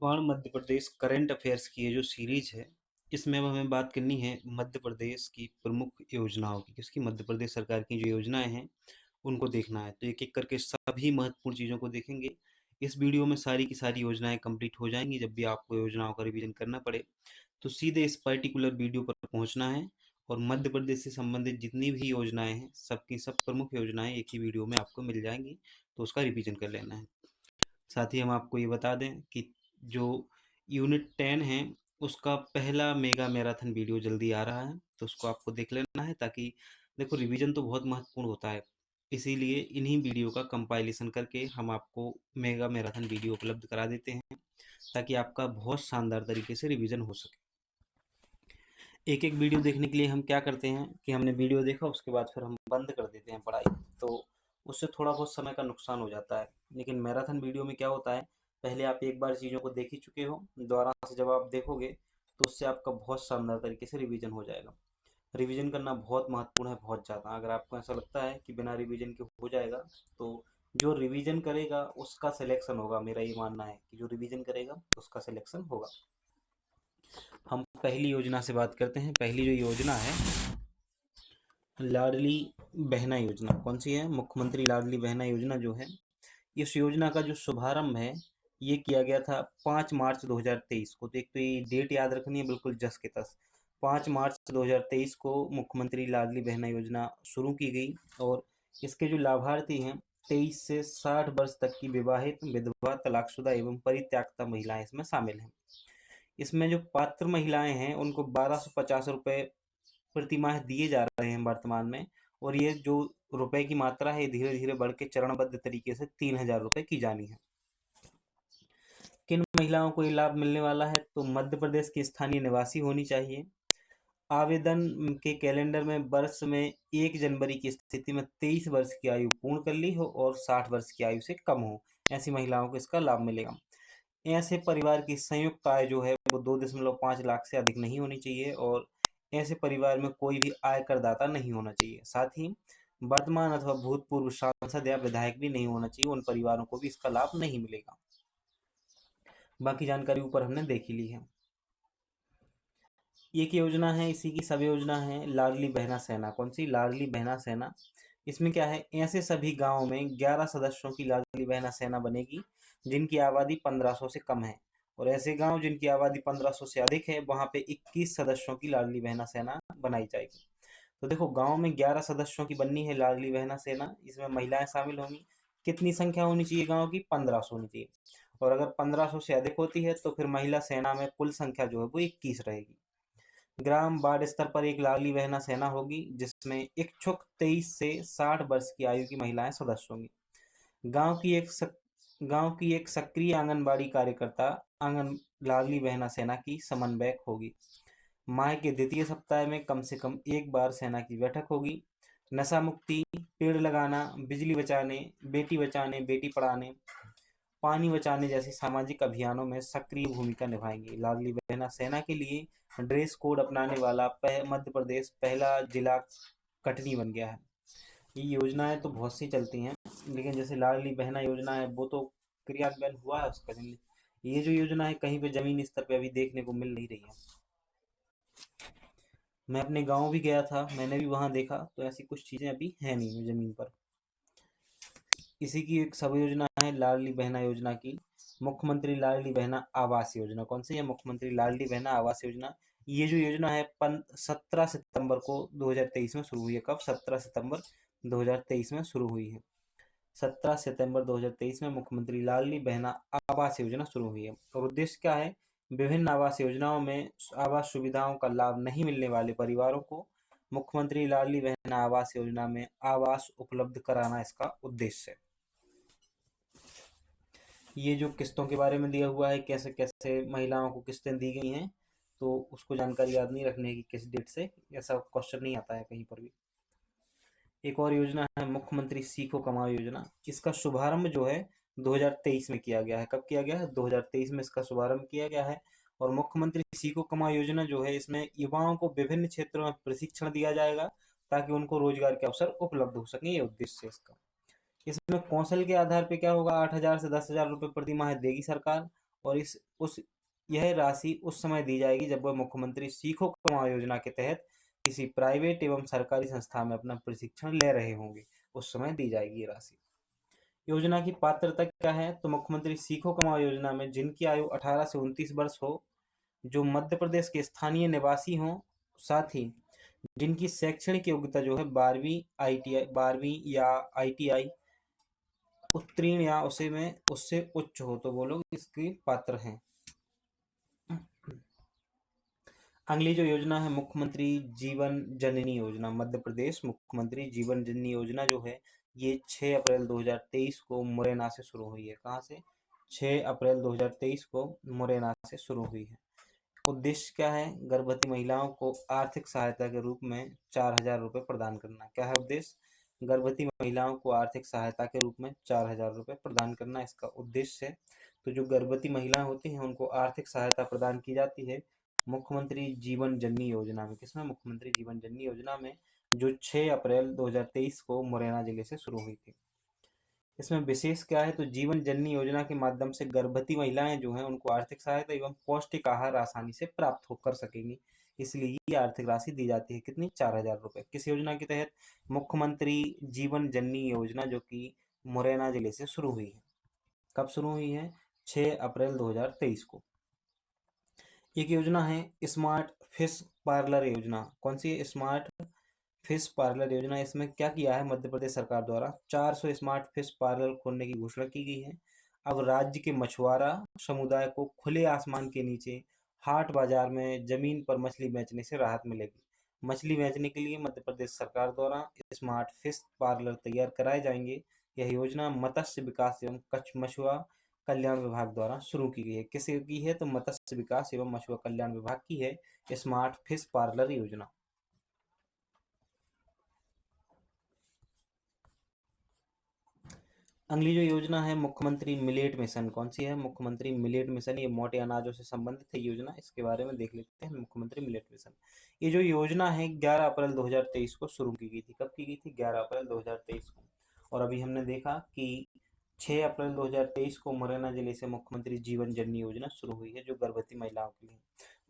और Madhya Pradesh current affairs की ये जो सीरीज है, इसमें अब हमें बात करनी है मध्य प्रदेश की प्रमुख योजनाओं की। किसकी? मध्य प्रदेश सरकार की जो योजनाएं हैं उनको देखना है। तो एक एक करके सभी महत्वपूर्ण चीज़ों को देखेंगे। इस वीडियो में सारी की सारी योजनाएं कंप्लीट हो जाएंगी। जब भी आपको योजनाओं का रिवीजन करना पड़े तो सीधे इस पर्टिकुलर वीडियो पर पहुंचना है और मध्य प्रदेश से संबंधित जितनी भी योजनाएं हैं सबकी सब प्रमुख योजनाएं एक ही वीडियो में आपको मिल जाएंगी, तो उसका रिवीजन कर लेना है। साथ ही हम आपको ये बता दें कि जो यूनिट 10 है उसका पहला मेगा मैराथन वीडियो जल्दी आ रहा है, तो उसको आपको देख लेना है। ताकि देखो, रिवीजन तो बहुत महत्वपूर्ण होता है, इसीलिए इन्हीं वीडियो का कंपाइलेशन करके हम आपको मेगा मैराथन वीडियो उपलब्ध करा देते हैं, ताकि आपका बहुत शानदार तरीके से रिवीजन हो सके। एक एक वीडियो देखने के लिए हम क्या करते हैं कि हमने वीडियो देखा उसके बाद फिर हम बंद कर देते हैं पढ़ाई, तो उससे थोड़ा बहुत समय का नुकसान हो जाता है। लेकिन मैराथन वीडियो में क्या होता है, पहले आप एक बार चीज़ों को देख ही चुके हो, दोबारा से जब आप देखोगे तो उससे आपका बहुत शानदार तरीके से रिवीजन हो जाएगा। रिवीजन करना बहुत महत्वपूर्ण है, बहुत ज़्यादा। अगर आपको ऐसा लगता है कि बिना रिवीजन के हो जाएगा, तो जो रिवीजन करेगा उसका सिलेक्शन होगा। मेरा ये मानना है कि जो रिवीजन करेगा उसका सिलेक्शन होगा। हम पहली योजना से बात करते हैं। पहली जो योजना है, लाडली बहना योजना। कौन सी है? मुख्यमंत्री लाडली बहना योजना जो है, इस योजना का जो शुभारंभ है ये किया गया था 5 मार्च 2023 को। तो एक तो ये डेट याद रखनी है बिल्कुल जस के तस। 5 मार्च 2023 को मुख्यमंत्री लाडली बहना योजना शुरू की गई और इसके जो लाभार्थी हैं 23 से 60 वर्ष तक की विवाहित, विधवा, तलाकशुदा एवं परित्यक्ता महिलाएं इसमें शामिल हैं। इसमें जो पात्र महिलाएं हैं उनको 1250 रुपये प्रति माह दिए जा रहे हैं वर्तमान में। और ये जो रुपए की मात्रा है धीरे धीरे बढ़ के चरणबद्ध तरीके से 3000 रुपये की जानी है। किन महिलाओं को ये लाभ मिलने वाला है? तो मध्य प्रदेश की स्थानीय निवासी होनी चाहिए, आवेदन के कैलेंडर में वर्ष में 1 जनवरी की स्थिति में 23 वर्ष की आयु पूर्ण कर ली हो और 60 वर्ष की आयु से कम हो, ऐसी महिलाओं को इसका लाभ मिलेगा। ऐसे परिवार की संयुक्त आय जो है वो 2.5 लाख से अधिक नहीं होनी चाहिए और ऐसे परिवार में कोई भी आयकर दाता नहीं होना चाहिए। साथ ही वर्तमान अथवा भूतपूर्व सांसद या विधायक भी नहीं होना चाहिए, उन परिवारों को भी इसका लाभ नहीं मिलेगा। बाकी जानकारी ऊपर हमने देख ही ली है। एक योजना है, इसी की सब योजना है, लाडली बहना सेना। कौन सी? लाडली बहना सेना। इसमें क्या है, ऐसे सभी गांवों में 11 सदस्यों की लाडली बहना सेना बनेगी जिनकी आबादी 1500 से कम है, और ऐसे गांव जिनकी आबादी 1500 से अधिक है वहां पे 21 सदस्यों की लाडली बहना सेना बनाई जाएगी। तो देखो, गांव में 11 सदस्यों की बननी है लाडली बहना सेना, इसमें महिलाएं शामिल होंगी। कितनी संख्या होनी चाहिए गांव की? 1500 होनी चाहिए। और अगर 1500 से अधिक होती है तो फिर महिला सेना में कुल संख्या जो है वो 21 रहेगी। ग्राम वार्ड स्तर पर एक लाडली बहना सेना होगी जिसमें इच्छुक 23 से 60 वर्ष की आयु की महिलाएं सदस्य होंगी। गांव की एक सक, गांव की एक सक्रिय आंगनबाड़ी कार्यकर्ता आंगन लाडली बहना सेना की समन्वयक होगी। माह के द्वितीय सप्ताह में कम से कम एक बार सेना की बैठक होगी। नशा मुक्ति, पेड़ लगाना, बिजली बचाने, बेटी बचाने बेटी पढ़ाने, पानी बचाने जैसे सामाजिक अभियानों में सक्रिय भूमिका निभाएंगी। लाडली बहना सेना के लिए ड्रेस कोड अपनाने वाला मध्य प्रदेश पहला जिला कटनी बन गया है। ये योजनाएं तो बहुत सी चलती हैं, लेकिन जैसे लाडली बहना योजना है वो तो क्रियान्वयन हुआ है उसका। ये जो योजना है कहीं पे जमीनी स्तर पे अभी देखने को मिल नहीं रही है। मैं अपने गांव भी गया था, मैंने भी वहां देखा, तो ऐसी कुछ चीजें अभी है नहीं जमीन पर। इसी की एक सब योजना है लाडली बहना योजना की, मुख्यमंत्री लाडली बहना आवास योजना। कौन सी है? मुख्यमंत्री लाडली बहना आवास योजना। ये जो योजना है 17 सितंबर को 2023 में शुरू हुई है। कब? 17 सितंबर 2023 में शुरू हुई है। 17 सितंबर 2023 में मुख्यमंत्री लाडली बहना आवास योजना शुरू हुई है। और उद्देश्य क्या है? विभिन्न आवास योजनाओं में आवास सुविधाओं का लाभ नहीं मिलने वाले परिवारों को मुख्यमंत्री लाडली बहना आवास योजना में आवास उपलब्ध कराना इसका उद्देश्य है। ये जो किस्तों के बारे में दिया हुआ है, कैसे कैसे महिलाओं को किस्तें दी गई हैं, तो उसको जानकारी याद नहीं रखने की किस डेट से, ऐसा क्वेश्चन नहीं आता है कहीं पर भी। एक और योजना है मुख्यमंत्री सीखो कमाओ योजना। इसका शुभारंभ जो है 2023 में किया गया है। कब किया गया है? 2023 में इसका शुभारंभ किया गया है। और मुख्यमंत्री सीखो कमाओ योजना जो है, इसमें युवाओं को विभिन्न क्षेत्रों में प्रशिक्षण दिया जाएगा ताकि उनको रोजगार के अवसर उपलब्ध हो सके। ये उद्देश्य है इसका। इसमें कौशल के आधार पे क्या होगा, 8,000 से 10,000 रुपये प्रति माह देगी सरकार, और इस उस यह राशि उस समय दी जाएगी जब वह मुख्यमंत्री सीखो कमाओ योजना के तहत किसी प्राइवेट एवं सरकारी संस्था में अपना प्रशिक्षण ले रहे होंगे, उस समय दी जाएगी ये राशि। योजना की पात्रता क्या है? तो मुख्यमंत्री सीखो कमाओ योजना में जिनकी आयु 18 से 29 वर्ष हो, जो मध्य प्रदेश के स्थानीय निवासी हों, साथ ही जिनकी शैक्षणिक योग्यता जो है 12वीं या ITI उत्तीर्ण या उससे उच्च हो, तो वो लोग इसके पात्र हैं। अगली जो योजना है मुख्यमंत्री जीवन जननी योजना, मध्य प्रदेश मुख्यमंत्री जीवन जननी योजना जो है ये 6 अप्रैल 2023 को मुरैना से शुरू हुई है। कहाँ से? 6 अप्रैल 2023 को मुरैना से शुरू हुई है। उद्देश्य क्या है? गर्भवती महिलाओं को आर्थिक सहायता के रूप में 4,000 रुपये प्रदान करना। क्या है उद्देश्य? गर्भवती महिलाओं को आर्थिक सहायता के रूप में 4,000 रुपये प्रदान करना इसका उद्देश्य है। तो जो गर्भवती महिलाएं होती हैं उनको आर्थिक सहायता प्रदान की जाती है मुख्यमंत्री जीवन जननी योजना में। किसमें? मुख्यमंत्री जीवन जननी योजना में, जो 6 अप्रैल 2023 को मुरैना जिले से शुरू हुई थी। इसमें विशेष क्या है? तो जीवन जननी योजना के माध्यम से गर्भवती महिलाएं जो हैं उनको आर्थिक सहायता एवं पौष्टिक आहार आसानी से प्राप्त हो कर सकेंगी, इसलिए ये आर्थिक राशि दी जाती है। कितनी? 4,000 रुपये। किस योजना के तहत? मुख्यमंत्री जीवन जननी योजना, जो कि मुरैना जिले से शुरू हुई है। कब शुरू हुई है? 6 अप्रैल 2023 को। एक योजना है स्मार्ट फिश पार्लर योजना। कौन सी? स्मार्ट फिश पार्लर योजना। इसमें क्या किया है मध्य प्रदेश सरकार द्वारा? 400 स्मार्ट फिश पार्लर खोलने की घोषणा की गई है। अब राज्य के मछुआरा समुदाय को खुले आसमान के नीचे हाट बाजार में जमीन पर मछली बेचने से राहत मिलेगी। मछली बेचने के लिए मध्य प्रदेश सरकार द्वारा स्मार्ट फिश पार्लर तैयार कराए जाएंगे। यह योजना मत्स्य विकास एवं कच्छ मछुआ कल्याण विभाग द्वारा शुरू की गई है। किसकी की है? तो मत्स्य विकास एवं मछुआ कल्याण विभाग की है स्मार्ट फिश पार्लर योजना। अगली जो योजना है मुख्यमंत्री मिलेट मिशन। कौन सी है? मुख्यमंत्री मिलेट मिशन। ये मोटे अनाजों से संबंधित है योजना, इसके बारे में देख लेते हैं। मुख्यमंत्री मिलेट मिशन, ये जो योजना है 11 अप्रैल 2023 को शुरू की गई थी। कब की गई थी? 11 अप्रैल 2023 को। और अभी हमने देखा कि 6 अप्रैल 2023 को मुरैना जिले से मुख्यमंत्री जीवन जननी योजना शुरू हुई है, जो गर्भवती महिलाओं के लिए।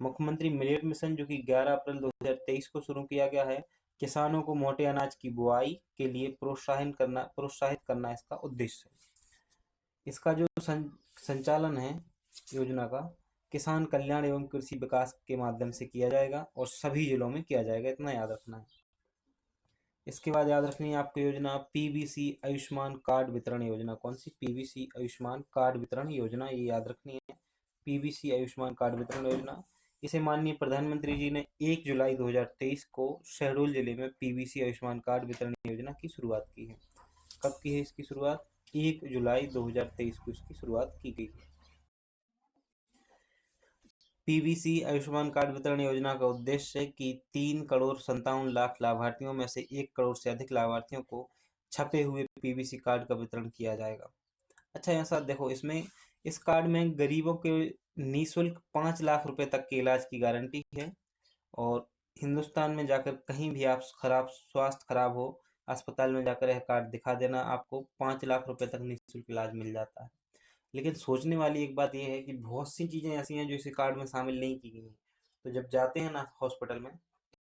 मुख्यमंत्री मिलेट मिशन जो कि 11 अप्रैल 2023 को शुरू किया गया है, किसानों को मोटे अनाज की बुआई के लिए प्रोत्साहित करना इसका उद्देश्य है। इसका जो संचालन है योजना का, किसान कल्याण एवं कृषि विकास के माध्यम से किया जाएगा और सभी जिलों में किया जाएगा, इतना याद रखना है। इसके बाद याद रखनी है आपको योजना PVC आयुष्मान कार्ड वितरण योजना। कौन सी? PVC आयुष्मान कार्ड वितरण योजना, ये याद रखनी है। PVC आयुष्मान कार्ड वितरण योजना, इसे माननीय प्रधानमंत्री जी ने 1 जुलाई 2023 को शहडोल जिले में PVC आयुष्मान कार्ड वितरण योजना की शुरुआत की है। कब की है इसकी शुरुआत? 1 जुलाई 2023 को इसकी शुरुआत की गई है। PVC आयुष्मान कार्ड वितरण योजना का उद्देश्य है कि 3,57,00,000 लाभार्थियों में से 1 करोड़ से अधिक लाभार्थियों को छपे हुए PVC कार्ड का वितरण किया जाएगा। अच्छा, ऐसा देखो, इसमें इस कार्ड में गरीबों के निःशुल्क 5 लाख रुपए तक के इलाज की गारंटी है। और हिंदुस्तान में जाकर कहीं भी आप स्वास्थ्य खराब हो, अस्पताल में जाकर यह कार्ड दिखा देना, आपको 5 लाख रुपए तक निःशुल्क इलाज मिल जाता है। लेकिन सोचने वाली एक बात यह है कि बहुत सी चीज़ें ऐसी हैं जो इस कार्ड में शामिल नहीं की गई हैं। तो जब जाते हैं ना हॉस्पिटल में,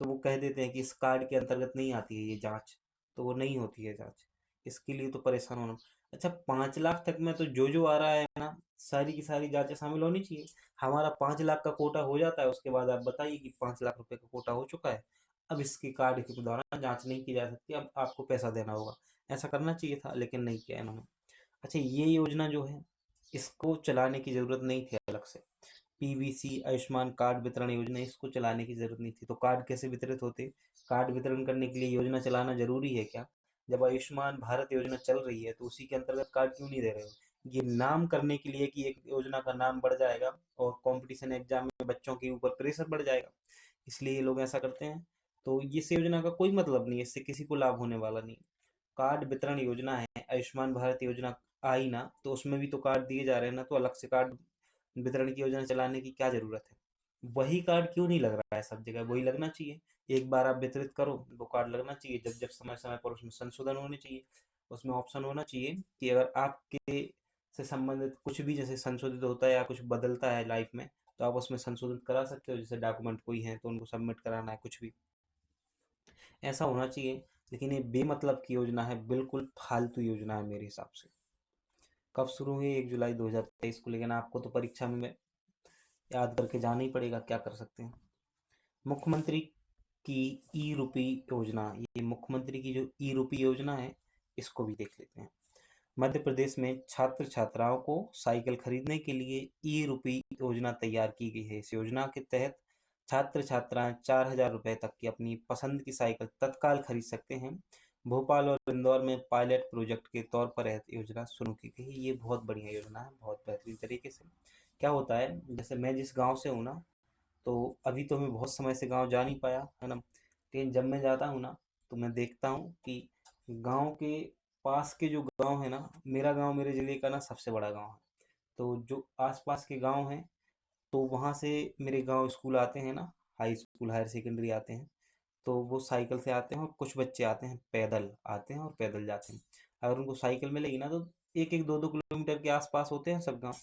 तो वो कह देते हैं कि इस कार्ड के अंतर्गत नहीं आती है ये जांच, तो वो नहीं होती है जांच। इसके लिए तो परेशान होना। अच्छा, 5 लाख तक में तो जो आ रहा है ना, सारी की सारी जांचें शामिल होनी चाहिए। हमारा 5 लाख का कोटा हो जाता है, उसके बाद आप बताइए कि 5 लाख रुपए का कोटा हो चुका है, अब इसकी कार्ड के द्वारा जांच नहीं की जा सकती, अब आपको पैसा देना होगा। ऐसा करना चाहिए था, लेकिन नहीं किया इन्होंने। अच्छा, ये योजना जो है इसको चलाने की ज़रूरत नहीं थी अलग से। PVC आयुष्मान कार्ड वितरण योजना, इसको चलाने की ज़रूरत नहीं थी। तो कार्ड कैसे वितरित होते? कार्ड वितरण करने के लिए योजना चलाना ज़रूरी है क्या? जब आयुष्मान भारत योजना चल रही है तो उसी के अंतर्गत कार्ड क्यों नहीं दे रहे हो? ये नाम करने के लिए कि एक योजना का नाम बढ़ जाएगा और कंपटीशन एग्जाम में बच्चों के ऊपर प्रेशर बढ़ जाएगा, इसलिए ये लोग ऐसा करते हैं। तो इस योजना का कोई मतलब नहीं है, इससे किसी को लाभ होने वाला नहीं। कार्ड वितरण योजना है, आयुष्मान भारत योजना आई ना, तो उसमें भी तो कार्ड दिए जा रहे हैं ना, तो अलग से कार्ड वितरण की योजना चलाने की क्या जरूरत है? वही कार्ड क्यों नहीं लग रहा है सब जगह? वही लगना चाहिए। एक बार आप वितरित करो, वो कार्ड लगना चाहिए। जब जब समय समय पर उसमें संशोधन होने चाहिए, उसमें ऑप्शन होना चाहिए कि अगर आपके से संबंधित कुछ भी जैसे संशोधित होता है या कुछ बदलता है लाइफ में, तो आप उसमें संशोधित करा सकते हो। जैसे डॉक्यूमेंट कोई हैं तो उनको सबमिट कराना है, कुछ भी ऐसा होना चाहिए। लेकिन ये बेमतलब की योजना है, बिल्कुल फालतू योजना है मेरे हिसाब से। कब शुरू हुई? 1 जुलाई 2023 को। लेकिन आपको तो परीक्षा में याद करके जाना ही पड़ेगा, क्या कर सकते हैं। मुख्यमंत्री की ई रूपी योजना, ये मुख्यमंत्री की जो ई रूपी योजना है इसको भी देख लेते हैं। मध्य प्रदेश में छात्र छात्राओं को साइकिल खरीदने के लिए ई रूपी योजना तैयार की गई है। इस योजना के तहत छात्र छात्राएं 4,000 रुपये तक की अपनी पसंद की साइकिल तत्काल खरीद सकते हैं। भोपाल और इंदौर में पायलट प्रोजेक्ट के तौर पर यह योजना शुरू की गई है। ये बहुत बढ़िया योजना है, बहुत बेहतरीन तरीके से। क्या होता है, जैसे मैं जिस गांव से हूँ ना, तो अभी तो मैं बहुत समय से गांव जा नहीं पाया है ना, लेकिन जब मैं जाता हूँ ना तो मैं देखता हूँ कि गांव के पास के जो गांव है ना, मेरा गांव मेरे ज़िले का ना सबसे बड़ा गांव है। तो जो आसपास के गांव हैं, तो वहाँ से मेरे गांव स्कूल आते हैं ना, हाई स्कूल हायर सेकेंडरी आते हैं, तो वो साइकिल से आते हैं और कुछ बच्चे आते हैं पैदल आते हैं और पैदल जाते हैं। अगर उनको साइकिल मिलेगी ना तो एक एक दो दो किलोमीटर के आसपास होते हैं सब गांव,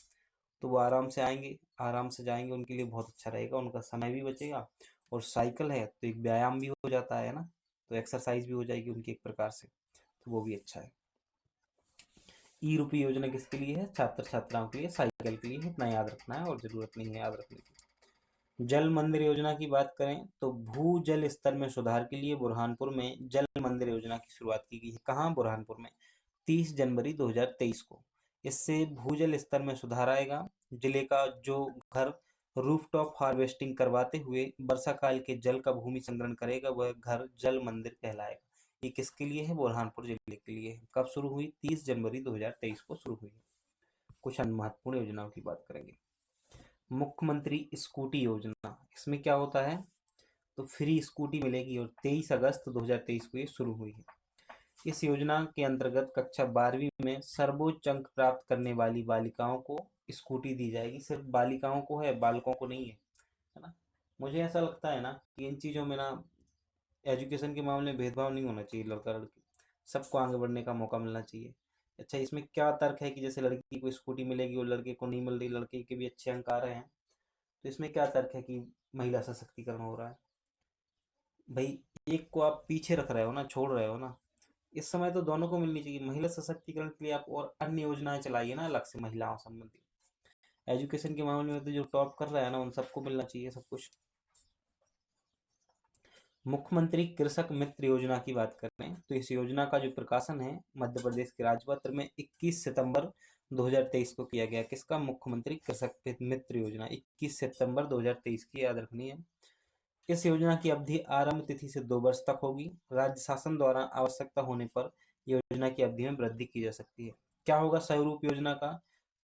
तो वो आराम से आएंगे, आराम से जाएंगे, उनके लिए बहुत अच्छा रहेगा, उनका समय भी बचेगा। और साइकिल है तो एक व्यायाम भी हो जाता है ना, तो एक्सरसाइज भी हो जाएगी उनकी एक प्रकार से, तो वो भी अच्छा है। ई रूपी योजना किसके लिए है? छात्र छात्राओं के लिए, साइकिल के लिए। इतना याद रखना है और ज़रूरत नहीं है याद रखने की। जल मंदिर योजना की बात करें तो भू जल स्तर में सुधार के लिए बुरहानपुर में जल मंदिर योजना की शुरुआत की गई है। कहाँ? बुरहानपुर में, 30 जनवरी 2023 को। इससे भूजल स्तर में सुधार आएगा। जिले का जो घर रूफटॉप हार्वेस्टिंग करवाते हुए वर्षा काल के जल का भूमि संग्रहण करेगा, वह घर जल मंदिर कहलाएगा। ये किसके लिए है? बुरहानपुर जिले के लिए है। कब शुरू हुई? 30 जनवरी 2023 को शुरू हुई है। कुछ अन्य महत्वपूर्ण योजनाओं की बात करेंगे। मुख्यमंत्री स्कूटी योजना, इसमें क्या होता है? तो फ्री स्कूटी मिलेगी और 23 अगस्त 2023 को ये शुरू हुई है। इस योजना के अंतर्गत कक्षा 12वीं में सर्वोच्च अंक प्राप्त करने वाली बालिकाओं को स्कूटी दी जाएगी। सिर्फ बालिकाओं को है, बालकों को नहीं है ना। मुझे ऐसा लगता है ना कि इन चीज़ों में ना एजुकेशन के मामले में भेदभाव नहीं होना चाहिए, लड़का लड़की सबको आगे बढ़ने का मौका मिलना चाहिए। अच्छा, इसमें क्या तर्क है कि जैसे लड़की को स्कूटी मिलेगी और लड़के को नहीं मिल रही, लड़के के भी अच्छे अंक आ रहे हैं, तो इसमें क्या तर्क है कि महिला सशक्तिकरण हो रहा है? भाई, एक को आप पीछे रख रहे हो ना, छोड़ रहे हो ना। इस समय तो दोनों को मिलनी चाहिए। महिला सशक्तिकरण के लिए आप और अन्य योजनाएं चलाइए ना अलग से महिलाओं संबंधी। एजुकेशन के मामले में तो जो टॉप कर रहा है ना, उन सबको मिलना चाहिए सब कुछ। मुख्यमंत्री कृषक मित्र योजना की बात करें तो इस योजना का जो प्रकाशन है मध्य प्रदेश के राजपत्र में 21 सितंबर 2023 को किया गया। किसका? मुख्यमंत्री कृषक मित्र योजना, 21 सितंबर 2023 की याद रखनी है। इस योजना की अवधि आरंभ तिथि से 2 वर्ष तक होगी। राज्य शासन द्वारा आवश्यकता होने पर योजना की अवधि में वृद्धि की जा सकती है। क्या होगा स्वरूप योजना का?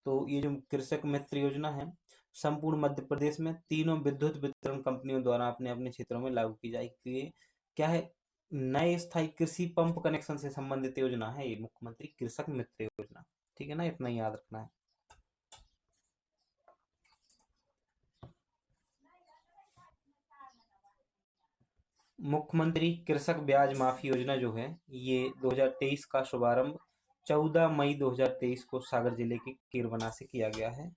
तो ये जो कृषक मित्र योजना है, संपूर्ण मध्य प्रदेश में तीनों विद्युत वितरण कंपनियों द्वारा अपने अपने क्षेत्रों में लागू की जाएगी। तो ये क्या है? नए स्थायी कृषि पंप कनेक्शन से संबंधित योजना है ये मुख्यमंत्री कृषक मित्र योजना। ठीक है ना, इतना ही याद रखना है। मुख्यमंत्री कृषक ब्याज माफी योजना जो है, ये 2023 का शुभारंभ 14 मई 2023 को सागर जिले के केरबना से किया गया है।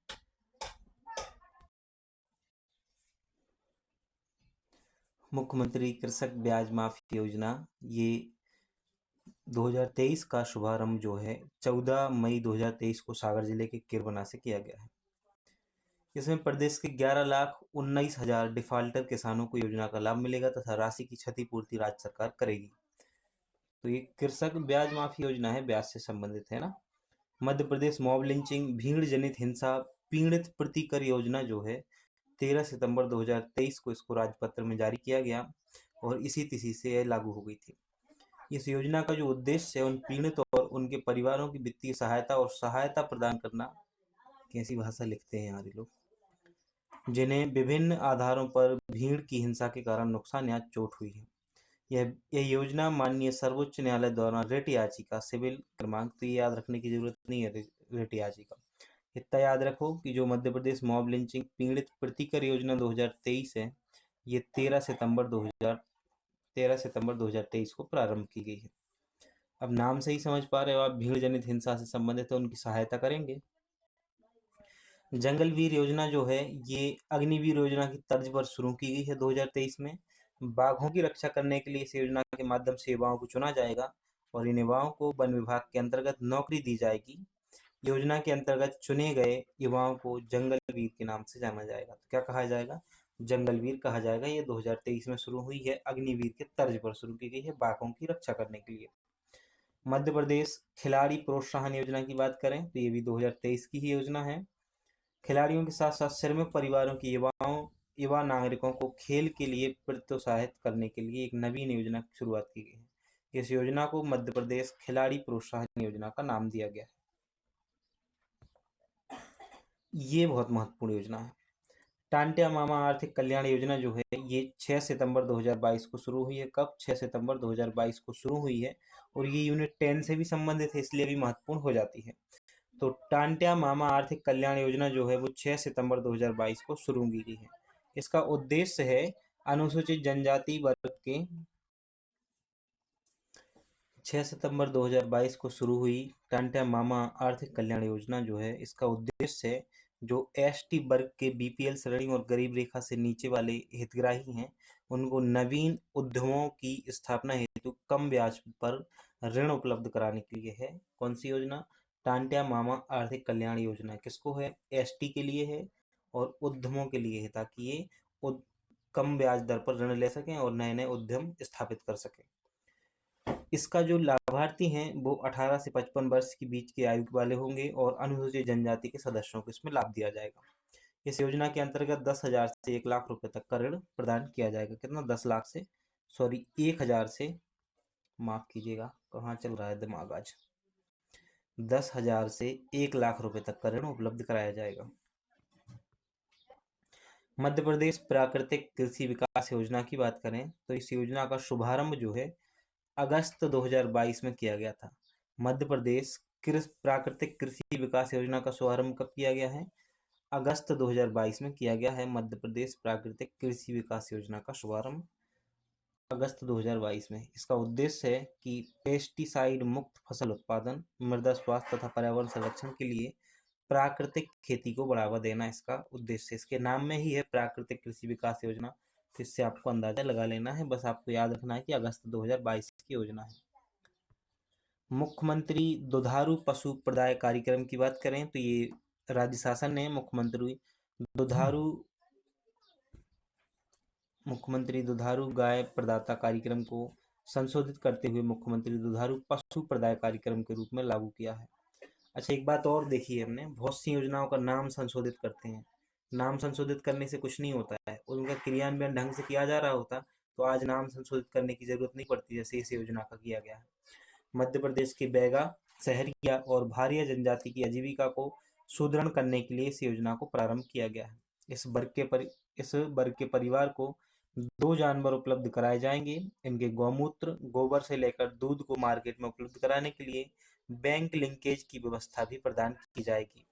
मुख्यमंत्री कृषक ब्याज माफी योजना, ये 2023 का शुभारंभ जो है 14 मई 2023 को सागर जिले के केरबना से किया गया है। इसमें प्रदेश के 11,19,000 डिफाल्टर किसानों को योजना का लाभ मिलेगा तथा राशि की क्षतिपूर्ति राज्य सरकार करेगी। तो ये कृषक ब्याज माफी योजना है, ब्याज से संबंधित है ना। मध्य प्रदेश मॉब लिंचिंग भीड़ जनित हिंसा पीड़ित प्रतिकर योजना जो है 13 सितंबर 2023 को इसको राजपत्र में जारी किया गया और इसी तिथि से यह लागू हो गई थी। इस योजना का जो उद्देश्य है उन पीड़ित और उनके परिवारों की वित्तीय सहायता और सहायता प्रदान करना। कैसी भाषा लिखते हैं यार ये लोग, जिन्हें विभिन्न आधारों पर भीड़ की हिंसा के कारण नुकसान या चोट हुई है। यह योजना माननीय सर्वोच्च न्यायालय द्वारा रिट याचिका सिविल क्रमांक, तो ये याद रखने की जरूरत नहीं है रिट याचिका। इतना याद रखो कि जो मध्य प्रदेश मॉब लिंचिंग पीड़ित प्रतिकर योजना 2023 है, ये 13 सितंबर 2023 को प्रारंभ की गई है। अब नाम से ही समझ पा रहे हो आप, भीड़ जनित हिंसा से संबंधित है, उनकी सहायता करेंगे। जंगलवीर योजना जो है ये अग्निवीर योजना की तर्ज पर शुरू की गई है 2023 में। बाघों की रक्षा करने के लिए इस योजना के माध्यम से युवाओं को चुना जाएगा और इन युवाओं को वन विभाग के अंतर्गत नौकरी दी जाएगी। योजना के अंतर्गत चुने गए युवाओं को जंगलवीर के नाम से जाना जाएगा। तो क्या कहा जाएगा? जंगलवीर कहा जाएगा। ये 2023 में शुरू हुई है, अग्निवीर के तर्ज पर शुरू की गई है बाघों की रक्षा करने के लिए। मध्य प्रदेश खिलाड़ी प्रोत्साहन योजना की बात करें तो ये भी 2023 की ही योजना है। खिलाड़ियों के साथ साथ श्रमिक परिवारों की युवा नागरिकों को खेल के लिए प्रोत्साहित करने के लिए एक नवीन योजना की शुरुआत की गई है। इस योजना को मध्य प्रदेश खिलाड़ी प्रोत्साहन योजना का नाम दिया गया है। ये बहुत महत्वपूर्ण योजना है। टांटिया मामा आर्थिक कल्याण योजना जो है ये 6 सितंबर 2022 को शुरू हुई है। कब? 6 सितंबर 2022 को शुरू हुई है और ये यूनिट 10 से भी संबंधित है, इसलिए भी महत्वपूर्ण हो जाती है। तो टांटिया मामा आर्थिक कल्याण योजना जो है वो 6 सितंबर 2022 को शुरू की गई है। इसका उद्देश्य है अनुसूचित जनजाति वर्ग के 6 सितंबर 2022 को शुरू हुई टांटिया मामा आर्थिक कल्याण योजना जो है इसका उद्देश्य है जो एसटी वर्ग के बीपीएल श्रेणी और गरीब रेखा से नीचे वाले हितग्राही हैं उनको नवीन उद्यमों की स्थापना हेतु कम ब्याज पर ऋण उपलब्ध कराने के लिए है। कौन सी योजना? टांटिया मामा आर्थिक कल्याण योजना। किसको है? एसटी के लिए है और उद्यमों के लिए है, ताकि ये कम ब्याज दर पर ऋण ले सकें और नए नए उद्यम स्थापित कर सकें। इसका जो लाभार्थी हैं वो 18 से 55 वर्ष के बीच की आयु वाले होंगे और अनुसूचित जनजाति के सदस्यों को इसमें लाभ दिया जाएगा। इस योजना के अंतर्गत 10,000 से 1 लाख रुपए तक का ऋण प्रदान किया जाएगा। कितना? 10 लाख से 1,000 से, माफ कीजिएगा कहाँ चल रहा है दिमाग आज, 10,000 से 1 लाख रुपए तक का ऋण उपलब्ध कराया जाएगा। मध्य प्रदेश प्राकृतिक कृषि विकास योजना की बात करें तो इस योजना का शुभारंभ जो है अगस्त 2022 में किया गया था। मध्य प्रदेश प्राकृतिक कृषि विकास योजना का शुभारंभ कब किया गया है? अगस्त 2022 में किया गया है। मध्य प्रदेश प्राकृतिक कृषि विकास योजना का शुभारंभ अगस्त 2022 में। इसका उद्देश्य है कि पेस्टिसाइड मुक्त फसल उत्पादन, मृदा स्वास्थ्य तथा पर्यावरण संरक्षण के लिए प्राकृतिक खेती को बढ़ावा देना इसका उद्देश्य। इसके नाम में ही है प्राकृतिक कृषि विकास योजना, तो इससे आपको अंदाजा लगा लेना है। बस आपको याद रखना है कि अगस्त 2022 की योजना है। मुख्यमंत्री दुधारू पशु प्रदाय कार्यक्रम की बात करें तो ये राज्य शासन ने मुख्यमंत्री दुधारू गाय प्रदाता कार्यक्रम को संशोधित करते हुए मुख्यमंत्री दुधारू पशु प्रदाय कार्यक्रम के रूप में लागू किया है। अच्छा, एक बात और देखी है हमने, बहुत सी योजनाओं का नाम संशोधित करते हैं। नाम संशोधित करने से कुछ नहीं होता है, उनका क्रियान्वयन ढंग से किया जा रहा होता तो आज नाम संशोधित करने की जरूरत नहीं पड़ती, जैसे इस योजना का किया गया है। मध्य प्रदेश की बैगा, सहरिया और भारिया जनजाति की आजीविका को सुदृढ़ करने के लिए इस योजना को प्रारंभ किया गया है। इस वर्ग के परिवार को 2 जानवर उपलब्ध कराए जाएंगे। इनके गौमूत्र, गोबर से लेकर दूध को मार्केट में उपलब्ध कराने के लिए बैंक लिंकेज की व्यवस्था भी प्रदान की जाएगी।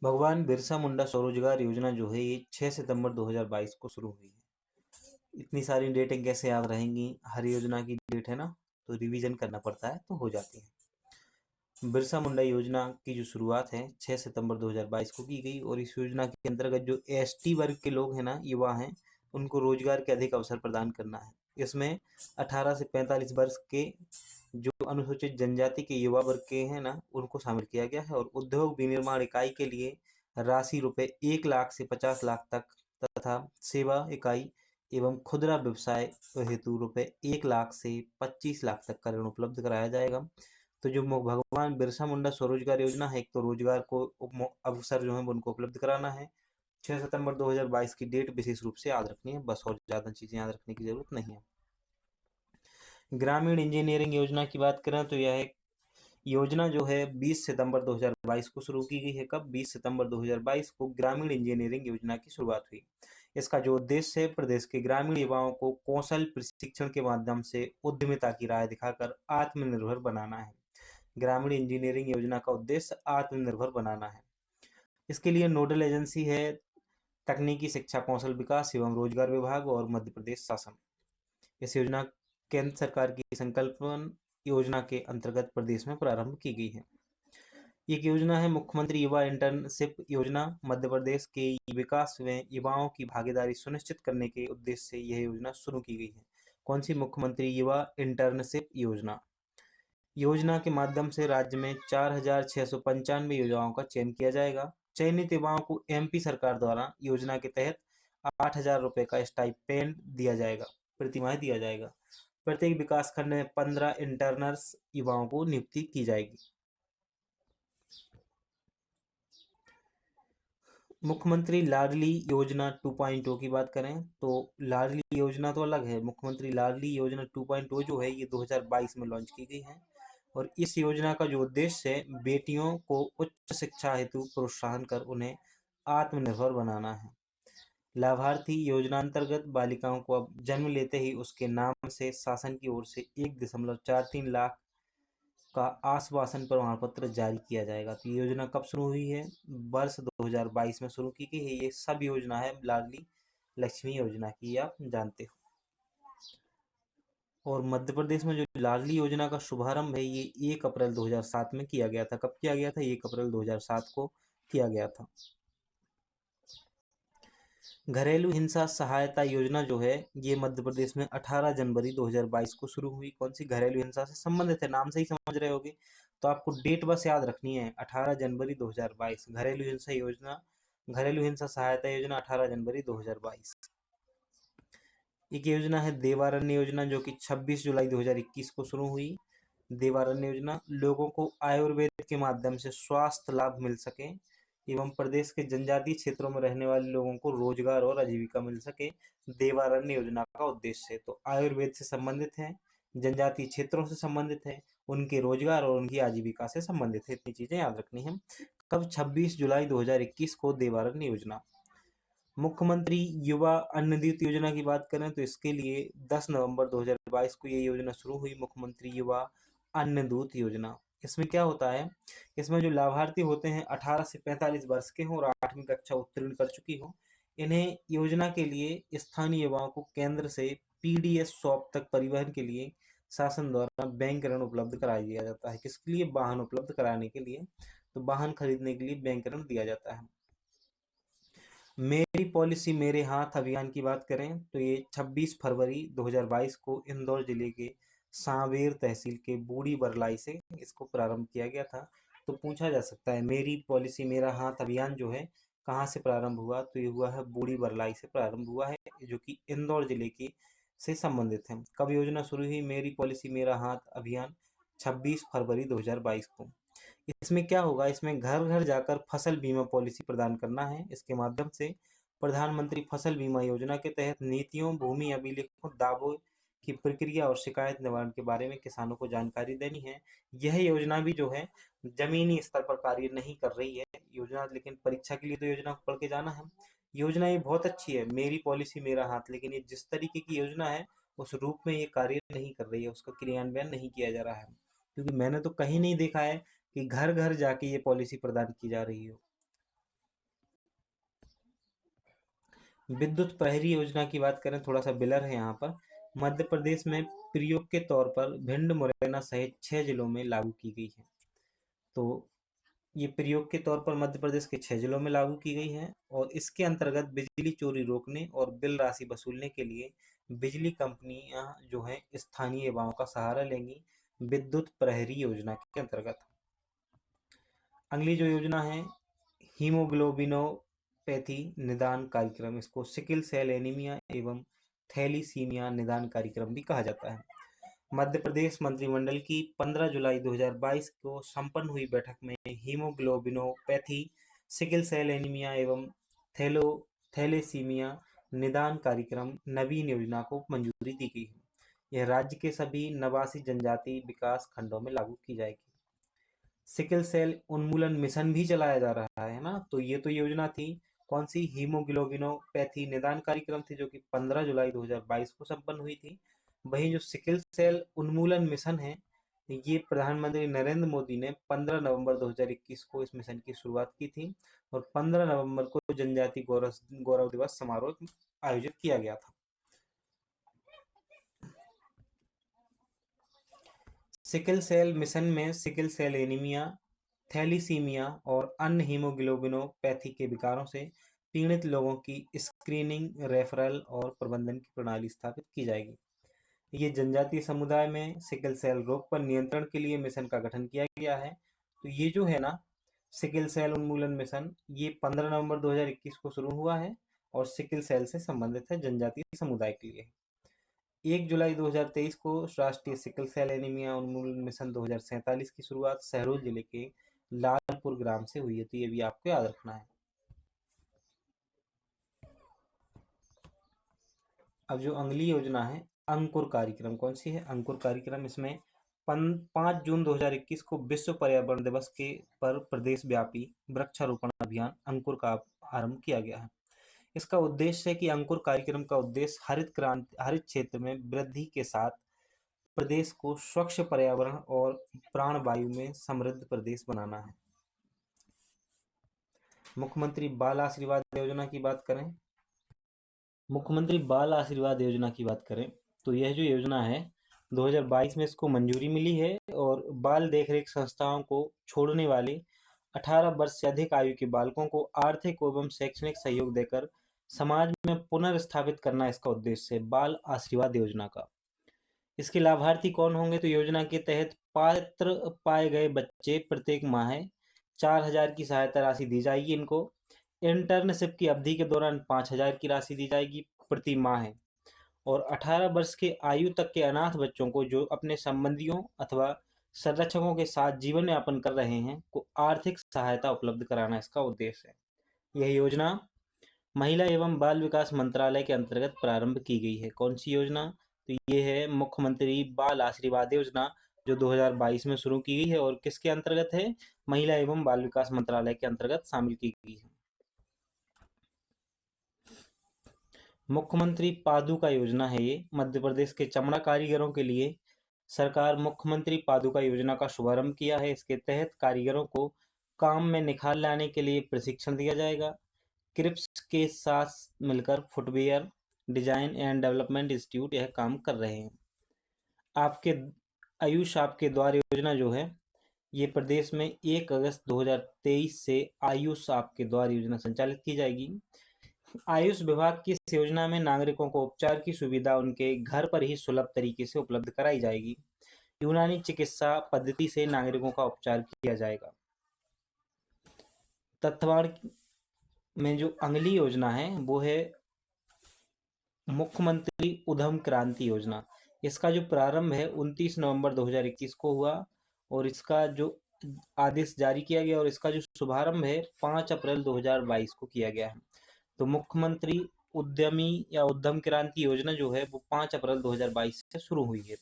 भगवान बिरसा मुंडा स्वरोजगार योजना जो है ये 6 सितंबर 2022 को शुरू हुई है। इतनी सारी डेटें कैसे याद रहेंगी? हर योजना की डेट है ना, तो रिवीजन करना पड़ता है, तो हो जाती है। बिरसा मुंडा योजना की जो शुरुआत है 6 सितंबर 2022 को की गई और इस योजना के अंतर्गत जो एसटी वर्ग के लोग हैं ना, युवा हैं, उनको रोजगार के अधिक अवसर प्रदान करना है। इसमें 18 से 45 वर्ष के जो अनुसूचित जनजाति के युवा वर्ग के हैं ना, उनको शामिल किया गया है और उद्योग विनिर्माण इकाई के लिए राशि रुपए 1 लाख से 50 लाख तक तथा सेवा इकाई एवं खुदरा व्यवसाय हेतु रुपए 1 लाख से 25 लाख तक का ऋण उपलब्ध कराया जाएगा। तो जो भगवान बिरसा मुंडा स्वरोजगार योजना है, एक तो रोजगार को अवसर जो है उनको उपलब्ध कराना है। 6 सितंबर 2022 की डेट विशेष रूप से याद रखनी है, बस और ज़्यादा चीज़ें याद रखने की जरूरत नहीं है। ग्रामीण इंजीनियरिंग योजना की बात करें तो यह एक योजना जो है 20 सितंबर 2022 को शुरू की गई है। कब? 20 सितंबर 2022 को ग्रामीण इंजीनियरिंग योजना की शुरुआत हुई। इसका जो उद्देश्य है प्रदेश के ग्रामीण युवाओं को कौशल प्रशिक्षण के माध्यम से उद्यमिता की राह दिखाकर आत्मनिर्भर बनाना है। ग्रामीण इंजीनियरिंग योजना का उद्देश्य आत्मनिर्भर बनाना है। इसके लिए नोडल एजेंसी है तकनीकी शिक्षा, कौशल विकास एवं रोजगार विभाग और मध्य प्रदेश शासन। इस योजना केंद्र सरकार की संकल्पन योजना के अंतर्गत प्रदेश में प्रारंभ की गई है। एक योजना है मुख्यमंत्री युवा इंटर्नशिप योजना। मध्य प्रदेश के विकास में युवाओं की भागीदारी सुनिश्चित करने के उद्देश्य से यह योजना शुरू की गई है। कौन सी? मुख्यमंत्री युवा इंटर्नशिप योजना। योजना के माध्यम से राज्य में 4,695 युवाओं का चयन किया जाएगा। चयनित युवाओं को एमपी सरकार द्वारा योजना के तहत 8,000 रुपए का स्टाइपेंड दिया जाएगा, प्रतिमाह दिया जाएगा। प्रत्येक विकास खंड में 15 इंटर्नर्स युवाओं को नियुक्ति की जाएगी। मुख्यमंत्री लाडली योजना 2.0 की बात करें तो लाडली योजना तो अलग है। मुख्यमंत्री लाडली योजना 2.0 जो है ये 2022 में लॉन्च की गई है और इस योजना का जो उद्देश्य है बेटियों को उच्च शिक्षा हेतु प्रोत्साहन कर उन्हें आत्मनिर्भर बनाना है। लाभार्थी योजना अंतर्गत बालिकाओं को अब जन्म लेते ही उसके नाम से शासन की ओर से 1.43 लाख का आश्वासन प्रमाण पत्र जारी किया जाएगा। तो ये योजना कब शुरू हुई है? वर्ष 2022 में शुरू की गई है। ये सब योजना है लाडली लक्ष्मी योजना की, आप जानते हो। और मध्य प्रदेश में जो लाडली योजना का शुभारंभ है ये 1 अप्रैल 2007 में किया गया था। कब किया गया था? 1 अप्रैल 2007 को किया गया था। घरेलू हिंसा सहायता योजना जो है ये मध्य प्रदेश में 18 जनवरी 2022 को शुरू हुई। कौन सी? घरेलू हिंसा से संबंधित है, नाम से ही समझ रहे होगे। तो आपको डेट बस याद रखनी है, 18 जनवरी 2022 घरेलू हिंसा योजना, घरेलू हिंसा सहायता योजना 18 जनवरी 2022। एक योजना है देवारण्य योजना जो कि 26 जुलाई 2021 को शुरू हुई। देवारण्य योजना लोगों को आयुर्वेद के माध्यम से स्वास्थ्य लाभ मिल सके एवं प्रदेश के जनजातीय क्षेत्रों में रहने वाले लोगों को रोजगार और आजीविका मिल सके, देवारण्य योजना का उद्देश्य है। तो आयुर्वेद से संबंधित है, जनजातीय क्षेत्रों से संबंधित है, उनके रोजगार और उनकी आजीविका से संबंधित है। इतनी चीजें याद रखनी है। कब? 26 जुलाई 2021 को देवारण्य योजना। मुख्यमंत्री युवा अन्नदीत योजना की बात करें तो इसके लिए 10 नवंबर 2022 को ये योजना शुरू हुई, मुख्यमंत्री युवा अन्नदूत योजना। इसमें क्या होता है? इसमें जो लाभार्थी होते हैं 18 से 45 वर्ष के हों और 8वीं कक्षा उत्तीर्ण कर चुकी हो, इन्हें योजना के लिए स्थानीय युवाओं को केंद्र से पीडीएस शॉप तक परिवहन के लिए शासन द्वारा बैंक ऋण उपलब्ध करा दिया जाता है। किसके लिए? वाहन उपलब्ध कराने के लिए। तो वाहन खरीदने के लिए बैंक ऋण दिया जाता है। मेरी पॉलिसी मेरे हाथ अभियान की बात करें तो ये 26 फरवरी 2022 को इंदौर जिले के सांवेर तहसील के बूढ़ी बरलाई से इसको प्रारंभ किया गया था। तो पूछा जा सकता है मेरी पॉलिसी मेरा हाथ अभियान जो है कहाँ से प्रारंभ हुआ? तो ये हुआ है बूढ़ी बरलाई से प्रारंभ हुआ है, जो कि इंदौर जिले की से संबंधित है। कब योजना शुरू हुई मेरी पॉलिसी मेरा हाथ अभियान? 26 फरवरी 2022 को। इसमें क्या होगा? इसमें घर घर जाकर फसल बीमा पॉलिसी प्रदान करना है। इसके माध्यम से प्रधानमंत्री फसल बीमा योजना के तहत नीतियों, भूमि अभिलेखों, दावों की प्रक्रिया और शिकायत निवारण के बारे में किसानों को जानकारी देनी है। यह योजना भी जो है जमीनी स्तर पर कार्य नहीं कर रही है योजना, लेकिन परीक्षा के लिए तो योजना को पढ़ के जाना है। योजना ये बहुत अच्छी है, मेरी पॉलिसी मेरा हाथ, लेकिन ये जिस तरीके की योजना है उस रूप में ये कार्य नहीं कर रही है, उसका क्रियान्वयन नहीं किया जा रहा है। क्योंकि मैंने तो कहीं नहीं देखा है कि घर घर जाके ये पॉलिसी प्रदान की जा रही हो। विद्युत प्रहरी योजना की बात करें, थोड़ा सा बिलर है यहाँ पर। मध्य प्रदेश में प्रयोग के तौर पर भिंड, मुरैना सहित 6 जिलों में लागू की गई है। तो ये प्रयोग के तौर पर मध्य प्रदेश के 6 जिलों में लागू की गई है और इसके अंतर्गत बिजली चोरी रोकने और बिल राशि वसूलने के लिए बिजली कंपनियां जो है स्थानीय युवाओं का सहारा लेंगी विद्युत प्रहरी योजना के अंतर्गत। अगली जो योजना है हीमोग्लोबिनोपैथी निदान कार्यक्रम, इसको सिकिल सेल एनीमिया एवं थैलीसीमिया निदान कार्यक्रम भी कहा जाता है। मध्य प्रदेश मंत्रिमंडल की 15 जुलाई 2022 को संपन्न हुई बैठक में हीमोग्लोबिनोपैथी, सिकिल सेल एनीमिया एवं थैलेसीमिया निदान कार्यक्रम नवीन योजना को मंजूरी दी गई है। यह राज्य के सभी 89 जनजाति विकास खंडों में लागू की जाएगी। सिकल सेल उन्मूलन मिशन भी चलाया जा रहा है ना, तो ये तो योजना थी कौन सी? हीमोग्लोबिनोपैथी निदान कार्यक्रम थी, जो कि 15 जुलाई 2022 को संपन्न हुई थी। वहीं जो सिकल सेल उन्मूलन मिशन है ये प्रधानमंत्री नरेंद्र मोदी ने 15 नवंबर 2021 को इस मिशन की शुरुआत की थी और 15 नवंबर को जनजाति गौरव दिवस समारोह आयोजित किया गया था। सिकल सेल मिशन में सिकल सेल एनीमिया, थैलीसीमिया और अन्य हीमोग्लोबिनोपैथी के विकारों से पीड़ित लोगों की स्क्रीनिंग, रेफरल और प्रबंधन की प्रणाली स्थापित की जाएगी। ये जनजातीय समुदाय में सिकल सेल रोग पर नियंत्रण के लिए मिशन का गठन किया गया है। तो ये जो है ना, सिकल सेल उन्मूलन मिशन, ये 15 नवंबर 2021 को शुरू हुआ है और सिकल सेल से संबंधित है, जनजातीय समुदाय के लिए। 1 जुलाई 2023 को राष्ट्रीय सिकल सेल एनीमिया उन्मूलन मिशन 2047 की शुरुआत शहडोल जिले के लालपुर ग्राम से हुई है। तो ये भी आपको याद रखना है। अब जो अगली योजना है, अंकुर कार्यक्रम, कौन सी है? अंकुर कार्यक्रम। इसमें 5 जून 2021 को विश्व पर्यावरण दिवस के पर प्रदेश व्यापी वृक्षारोपण अभियान अंकुर का आरंभ किया गया है। इसका उद्देश्य है कि अंकुर कार्यक्रम का उद्देश्य हरित क्षेत्र में वृद्धि के साथ प्रदेश को स्वच्छ पर्यावरण और प्राणवायु में समृद्ध प्रदेश बनाना है। मुख्यमंत्री बाल आशीर्वाद योजना की बात करें, मुख्यमंत्री बाल आशीर्वाद योजना की बात करें तो यह जो योजना है 2022 में इसको मंजूरी मिली है और बाल देखरेख संस्थाओं को छोड़ने वाले 18 वर्ष से अधिक आयु के बालकों को आर्थिक एवं शैक्षणिक सहयोग देकर समाज में पुनर्स्थापित करना इसका उद्देश्य है, बाल आशीर्वाद योजना का। इसके लाभार्थी कौन होंगे? तो योजना के तहत पात्र पाए गए बच्चे प्रत्येक माह 4,000 की सहायता राशि दी जाएगी इनको। इंटर्नशिप की अवधि के दौरान 5,000 की राशि दी जाएगी प्रति माह है। और 18 वर्ष के आयु तक के अनाथ बच्चों को जो अपने संबंधियों अथवा संरक्षकों के साथ जीवन यापन कर रहे हैं को आर्थिक सहायता उपलब्ध कराना इसका उद्देश्य है। यह योजना महिला एवं बाल विकास मंत्रालय के अंतर्गत प्रारंभ की गई है। कौन सी योजना? तो ये है मुख्यमंत्री बाल आशीर्वाद योजना, जो 2022 में शुरू की गई है और किसके अंतर्गत है? महिला एवं बाल विकास मंत्रालय के अंतर्गत शामिल की गई है। मुख्यमंत्री पादुका योजना है ये, मध्य प्रदेश के चमड़ा कारीगरों के लिए सरकार मुख्यमंत्री पादुका योजना का शुभारंभ किया है। इसके तहत कारीगरों को काम में निखार लाने के लिए प्रशिक्षण दिया जाएगा। क्रिप्स के साथ मिलकर footwear design and development institute यह काम कर रहे हैं। आपके आयुष आपके द्वार योजना जो है, ये प्रदेश में 1 अगस्त 2023 से आयुष आपके द्वार योजना संचालित की जाएगी। आयुष विभाग की इस योजना में नागरिकों को उपचार की सुविधा उनके घर पर ही सुलभ तरीके से उपलब्ध कराई जाएगी। यूनानी चिकित्सा पद्धति से नागरिकों का उपचार किया जाएगा। तत्वाड़ में जो अगली योजना है वो है मुख्यमंत्री उद्यम क्रांति योजना। इसका जो प्रारंभ है 29 नवंबर 2021 को हुआ और इसका जो आदेश जारी किया गया और इसका जो शुभारंभ है 5 अप्रैल 2022 को किया गया है। तो मुख्यमंत्री उद्यमी या उद्यम क्रांति योजना जो है वो 5 अप्रैल 2022 से शुरू हुई है।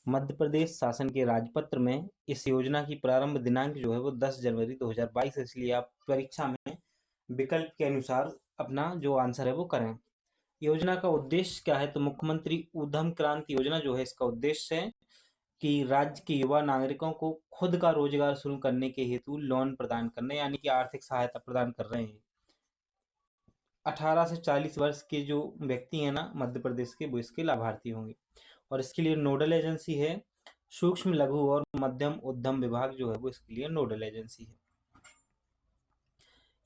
मध्य प्रदेश शासन के राजपत्र में इस योजना की प्रारंभ दिनांक जो है वो 10 जनवरी 2022 है, इसलिए आप परीक्षा में विकल्प के अनुसार अपना जो आंसर है वो करें। योजना का उद्देश्य क्या है? तो मुख्यमंत्री उद्यम क्रांति योजना जो है, इसका उद्देश्य है कि राज्य के युवा नागरिकों को खुद का रोजगार शुरू करने के हेतु लोन प्रदान करने, यानी कि आर्थिक सहायता प्रदान कर रहे हैं। 18 से 40 वर्ष के जो व्यक्ति हैं ना मध्य प्रदेश के, वो इसके लाभार्थी होंगे। और इसके लिए नोडल एजेंसी है सूक्ष्म लघु और मध्यम उद्यम विभाग जो है वो इसके लिए नोडल एजेंसी है।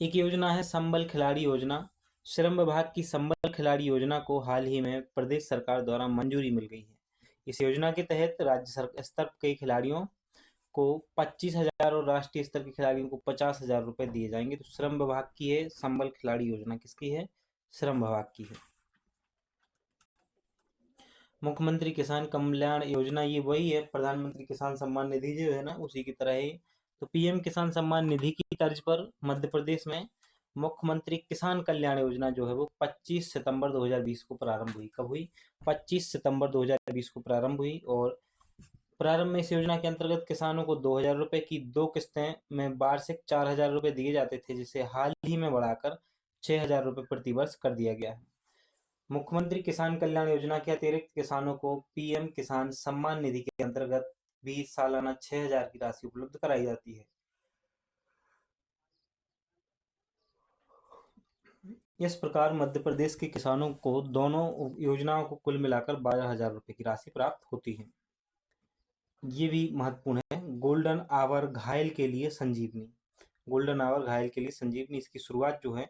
एक योजना है संबल खिलाड़ी योजना। श्रम विभाग की संबल खिलाड़ी योजना को हाल ही में प्रदेश सरकार द्वारा मंजूरी मिल गई है। इस योजना के तहत राज्य स्तर के खिलाड़ियों को 25,000 और राष्ट्रीय स्तर के खिलाड़ियों को 50,000 रुपए दिए जाएंगे। तो श्रम विभाग की है संबल खिलाड़ी योजना, किसकी है? श्रम विभाग की है। मुख्यमंत्री किसान कल्याण योजना, ये वही है प्रधानमंत्री किसान सम्मान निधि जो है ना, उसी की तरह है। तो पीएम किसान सम्मान निधि की तर्ज पर मध्य प्रदेश में मुख्यमंत्री किसान कल्याण योजना जो है वो 25 सितंबर 2020 को प्रारंभ हुई। कब हुई? 25 सितंबर 2020 को प्रारंभ हुई। और प्रारंभ में इस योजना के अंतर्गत किसानों को 2,000 रुपए की 2 किस्तें में वार्षिक 4,000 रुपए दिए जाते थे, जिसे हाल ही में बढ़ाकर 6,000 रुपए प्रति वर्ष कर दिया गया है। मुख्यमंत्री किसान कल्याण योजना के अतिरिक्त किसानों को पीएम किसान सम्मान निधि के अंतर्गत भी सालाना 6,000 की राशि उपलब्ध कराई जाती है। इस प्रकार मध्य प्रदेश के किसानों को दोनों योजनाओं को कुल मिलाकर 12,000 रुपए की राशि प्राप्त होती है। ये भी महत्वपूर्ण है। गोल्डन आवर घायल के लिए संजीवनी, गोल्डन आवर घायल के लिए संजीवनी, इसकी शुरुआत जो है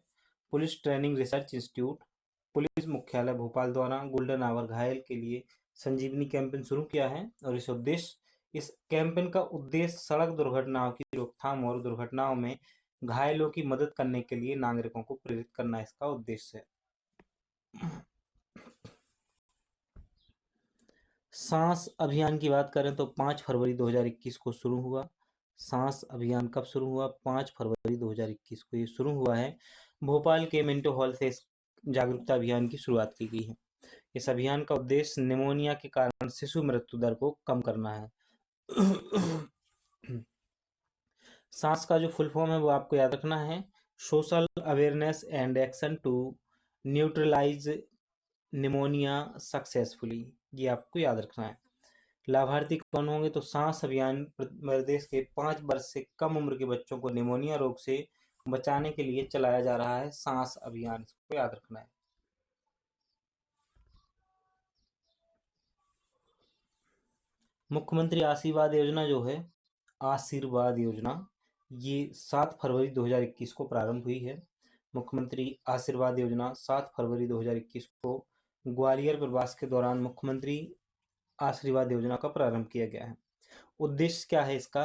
police training research institute, police मुख्यालय भोपाल द्वारा गोल्डन आवर घायल के लिए संजीवनी कैंपेन शुरू किया है। और इस कैंपेन का उद्देश्य सड़क दुर्घटनाओं की रोकथाम और दुर्घटनाओं में घायलों की मदद करने के लिए नागरिकों को प्रेरित करना इसका उद्देश्य है। सांस अभियान की बात करें तो 5 फरवरी 2021 को शुरू हुआ। सांस अभियान कब शुरू हुआ? 5 फरवरी 2021 को ये शुरू हुआ है। भोपाल के मिंटो हॉल से इस जागरूकता अभियान की शुरुआत की गई है। इस अभियान का उद्देश्य निमोनिया के कारण शिशु मृत्यु दर को कम करना है। सांस का जो फुल फॉर्म है वो आपको याद रखना है, social awareness and action to neutralize pneumonia successfully, ये आपको याद रखना है। लाभार्थी कौन होंगे? तो सांस अभियान प्रदेश के 5 वर्ष से कम उम्र के बच्चों को निमोनिया रोग से बचाने के लिए चलाया जा रहा है सांस अभियान, इसको याद रखना है। मुख्यमंत्री आशीर्वाद योजना जो है, आशीर्वाद योजना, ये 7 फरवरी 2021 को प्रारंभ हुई है। मुख्यमंत्री आशीर्वाद योजना 7 फरवरी 2021 को ग्वालियर प्रवास के दौरान मुख्यमंत्री आशीर्वाद योजना का प्रारंभ किया गया है। उद्देश्य क्या है इसका?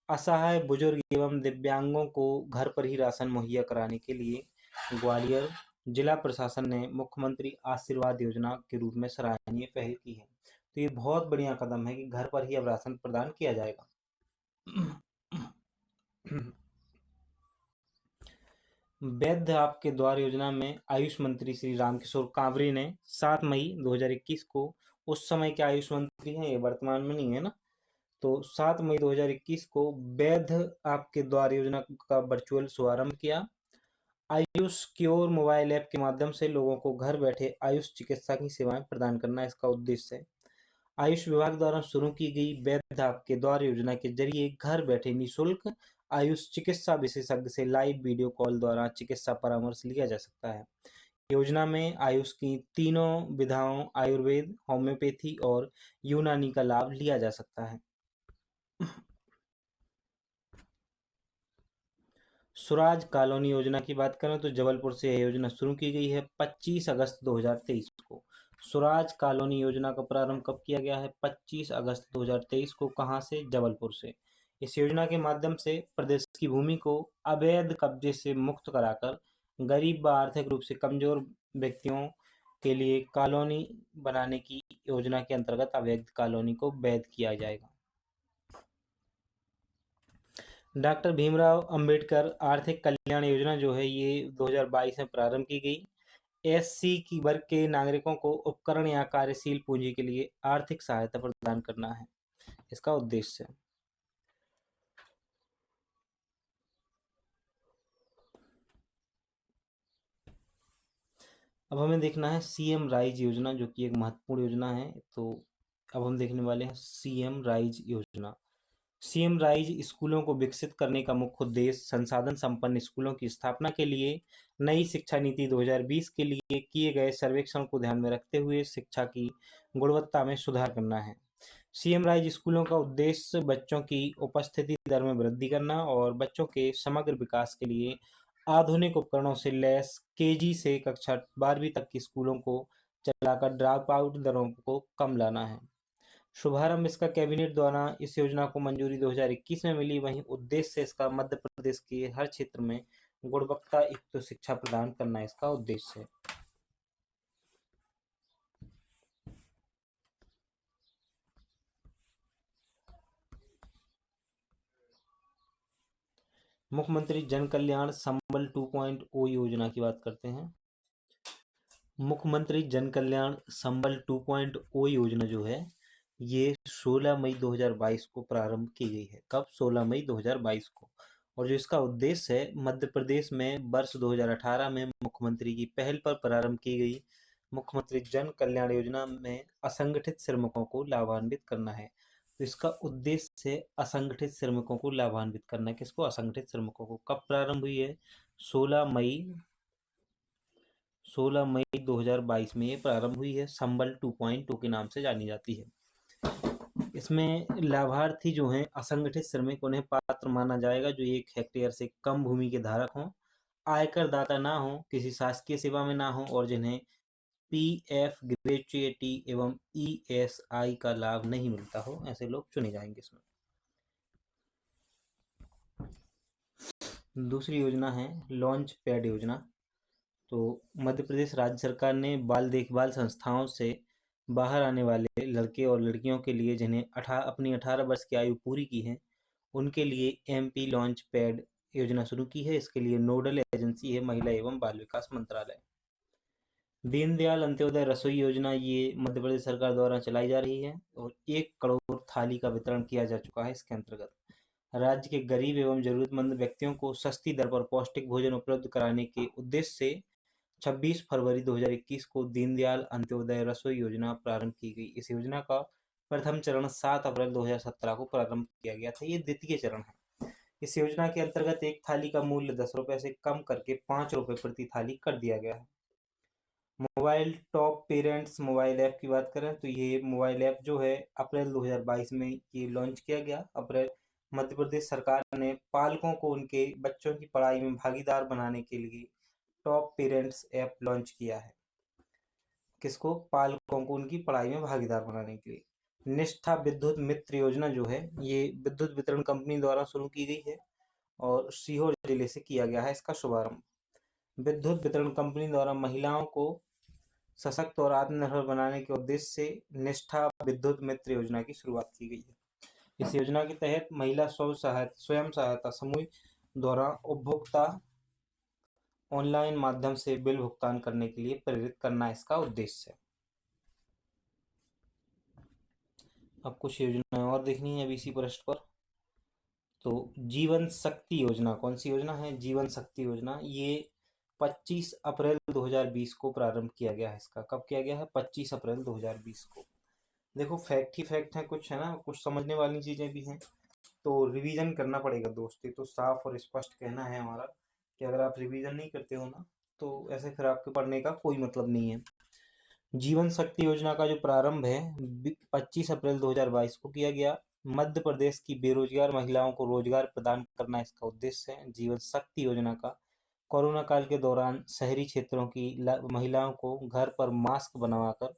असहाय बुजुर्ग एवं दिव्यांगों को घर पर ही राशन मुहैया कराने के लिए ग्वालियर जिला प्रशासन ने मुख्यमंत्री आशीर्वाद योजना के रूप में सराहनीय पहल की है। तो ये बहुत बढ़िया कदम है कि घर पर ही अब राशन प्रदान किया जाएगा। वैध आपके द्वार योजना में आयुष मंत्री श्री रामकिशोर कांवरे ने 7 मई 2021 को, उस समय के आयुष मंत्री हैं, ये वर्तमान में नहीं है ना, तो 7 मई 2021 को वैध आपके द्वार योजना का वर्चुअल शुभारंभ किया। आयुष क्योर मोबाइल ऐप के माध्यम से लोगों को घर बैठे आयुष चिकित्सा की सेवाएं प्रदान करना इसका उद्देश्य है। आयुष विभाग द्वारा शुरू की गई वैध आपके द्वार योजना के जरिए घर बैठे निःशुल्क आयुष चिकित्सा विशेषज्ञ से लाइव वीडियो कॉल द्वारा चिकित्सा परामर्श लिया जा सकता है। योजना में आयुष की तीनों विधाओं आयुर्वेद, होम्योपैथी और यूनानी का लाभ लिया जा सकता है। स्वराज कॉलोनी योजना की बात करें तो जबलपुर से यह योजना शुरू की गई है 25 अगस्त 2023 को। स्वराज कॉलोनी योजना का प्रारंभ कब किया गया है? 25 अगस्त 2023 को। कहाँ से? जबलपुर से। इस योजना के माध्यम से प्रदेश की भूमि को अवैध कब्जे से मुक्त कराकर गरीब व आर्थिक रूप से कमजोर व्यक्तियों के लिए कॉलोनी बनाने की योजना के अंतर्गत अवैध कॉलोनी को वैध किया जाएगा। डॉक्टर भीमराव अंबेडकर आर्थिक कल्याण योजना जो है ये 2022 में प्रारंभ की गई। एससी की वर्ग के नागरिकों को उपकरण या कार्यशील पूंजी के लिए आर्थिक सहायता प्रदान करना है इसका उद्देश्य। अब हमें देखना है सीएम राइज योजना, जो कि एक महत्वपूर्ण योजना है। तो अब हम देखने वाले हैं सीएम राइज योजना। सीएम राइज स्कूलों को विकसित करने का मुख्य उद्देश्य संसाधन संपन्न स्कूलों की स्थापना के लिए नई शिक्षा नीति 2020 के लिए किए गए सर्वेक्षण को ध्यान में रखते हुए शिक्षा की गुणवत्ता में सुधार करना है। सीएम राइज स्कूलों का उद्देश्य बच्चों की उपस्थिति दर में वृद्धि करना और बच्चों के समग्र विकास के लिए आधुनिक उपकरणों से लैस केजी से कक्षा 12वीं तक के स्कूलों को चलाकर ड्रॉप आउट दरों को कम लाना है। शुभारंभ इसका कैबिनेट द्वारा इस योजना को मंजूरी 2021 में मिली। वहीं उद्देश्य इसका मध्य प्रदेश के हर क्षेत्र में गुणवत्ता युक्त शिक्षा प्रदान करना इसका उद्देश्य है। मुख्यमंत्री जन कल्याण संबल 2.0 योजना की बात करते हैं। मुख्यमंत्री जन कल्याण संबल 2.0 योजना जो है ये 16 मई 2022 को प्रारंभ की गई है। कब? 16 मई 2022 को। और जो इसका उद्देश्य है, मध्य प्रदेश में वर्ष 2018 में मुख्यमंत्री की पहल पर प्रारंभ की गई मुख्यमंत्री जन कल्याण योजना में असंगठित श्रमिकों को लाभान्वित करना है। तो इसका उद्देश्य है असंगठित श्रमिकों को लाभान्वित करना है। किसको? असंगठित श्रमिकों को। कब प्रारंभ हुई है? 16 मई 2022 में ये प्रारंभ हुई है। संबल 2.0 के नाम से जानी जाती है। इसमें लाभार्थी जो हैं असंगठित श्रमिक, उन्हें पात्र माना जाएगा जो 1 हेक्टेयर से कम भूमि के धारक हों, आयकर दाता ना हो, किसी शासकीय सेवा में ना हो और जिन्हें पीएफ, ग्रेच्युइटी एवं ईएसआई का लाभ नहीं मिलता हो, ऐसे लोग चुने जाएंगे इसमें। दूसरी योजना है लॉन्च पैड योजना। तो मध्य प्रदेश राज्य सरकार ने बाल देखभाल संस्थाओं से बाहर आने वाले लड़के और लड़कियों के लिए जिन्हें अपनी 18 वर्ष की आयु पूरी की है, उनके लिए एमपी लॉन्च पैड योजना शुरू की है। इसके लिए नोडल एजेंसी है महिला एवं बाल विकास मंत्रालय। दीनदयाल अंत्योदय रसोई योजना, ये मध्य प्रदेश सरकार द्वारा चलाई जा रही है और 1 करोड़ थाली का वितरण किया जा चुका है। इसके अंतर्गत राज्य के गरीब एवं जरूरतमंद व्यक्तियों को सस्ती दर पर पौष्टिक भोजन उपलब्ध कराने के उद्देश्य से 26 फरवरी 2021 को दीनदयाल अंत्योदय रसोई योजना प्रारंभ की गई। इस योजना का प्रथम चरण 7 अप्रैल 2017 को प्रारंभ किया गया था। ये द्वितीय चरण है। इस योजना के अंतर्गत एक थाली का मूल्य 10 रुपए से कम करके 5 रुपए प्रति थाली कर दिया गया है। Mobile top parents mobile app की बात करें तो ये मोबाइल ऐप जो है अप्रैल 2022 में ये लॉन्च किया गया। मध्य प्रदेश सरकार ने पालकों को उनके बच्चों की पढ़ाई में भागीदार बनाने के लिए टॉप पेरेंट्स ऐप लॉन्च किया है। किसको? पालकों को उनकी पढ़ाई में भागीदार बनाने के लिए। निष्ठा विद्युत मित्र योजना जो है ये विद्युत वितरण कंपनी द्वारा शुरू की गई है और सीहोर जिले से किया गया है इसका शुभारंभ। विद्युत वितरण कंपनी द्वारा महिलाओं को सशक्त और आत्मनिर्भर बनाने के उद्देश्य से निष्ठा विद्युत मित्र योजना की शुरुआत की गई है। इस योजना के तहत महिला स्वयं सहायता समूह द्वारा उपभोक्ता ऑनलाइन माध्यम से बिल भुगतान करने के लिए प्रेरित करना इसका उद्देश्य है। अब कुछ योजनाएं और देखनी है अभी इसी पृष्ठ पर। तो जीवन शक्ति योजना, कौन सी योजना है? जीवन शक्ति योजना। ये 25 अप्रैल 2020 को प्रारंभ किया गया है। इसका कब किया गया है? 25 अप्रैल 2020 को। देखो फैक्ट ही फैक्ट है, कुछ है ना, कुछ समझने वाली चीजें भी हैं, तो रिवीजन करना पड़ेगा दोस्त। ये तो साफ और स्पष्ट कहना है हमारा कि अगर आप रिवीजन नहीं करते हो ना तो ऐसे फिर आपके पढ़ने का कोई मतलब नहीं है। जीवन शक्ति योजना का जो प्रारंभ है 25 अप्रैल 2022 को किया गया। मध्य प्रदेश की बेरोजगार महिलाओं को रोजगार प्रदान करना इसका उद्देश्य है। जीवन शक्ति योजना का कोरोना काल के दौरान शहरी क्षेत्रों की महिलाओं को घर पर मास्क बनवाकर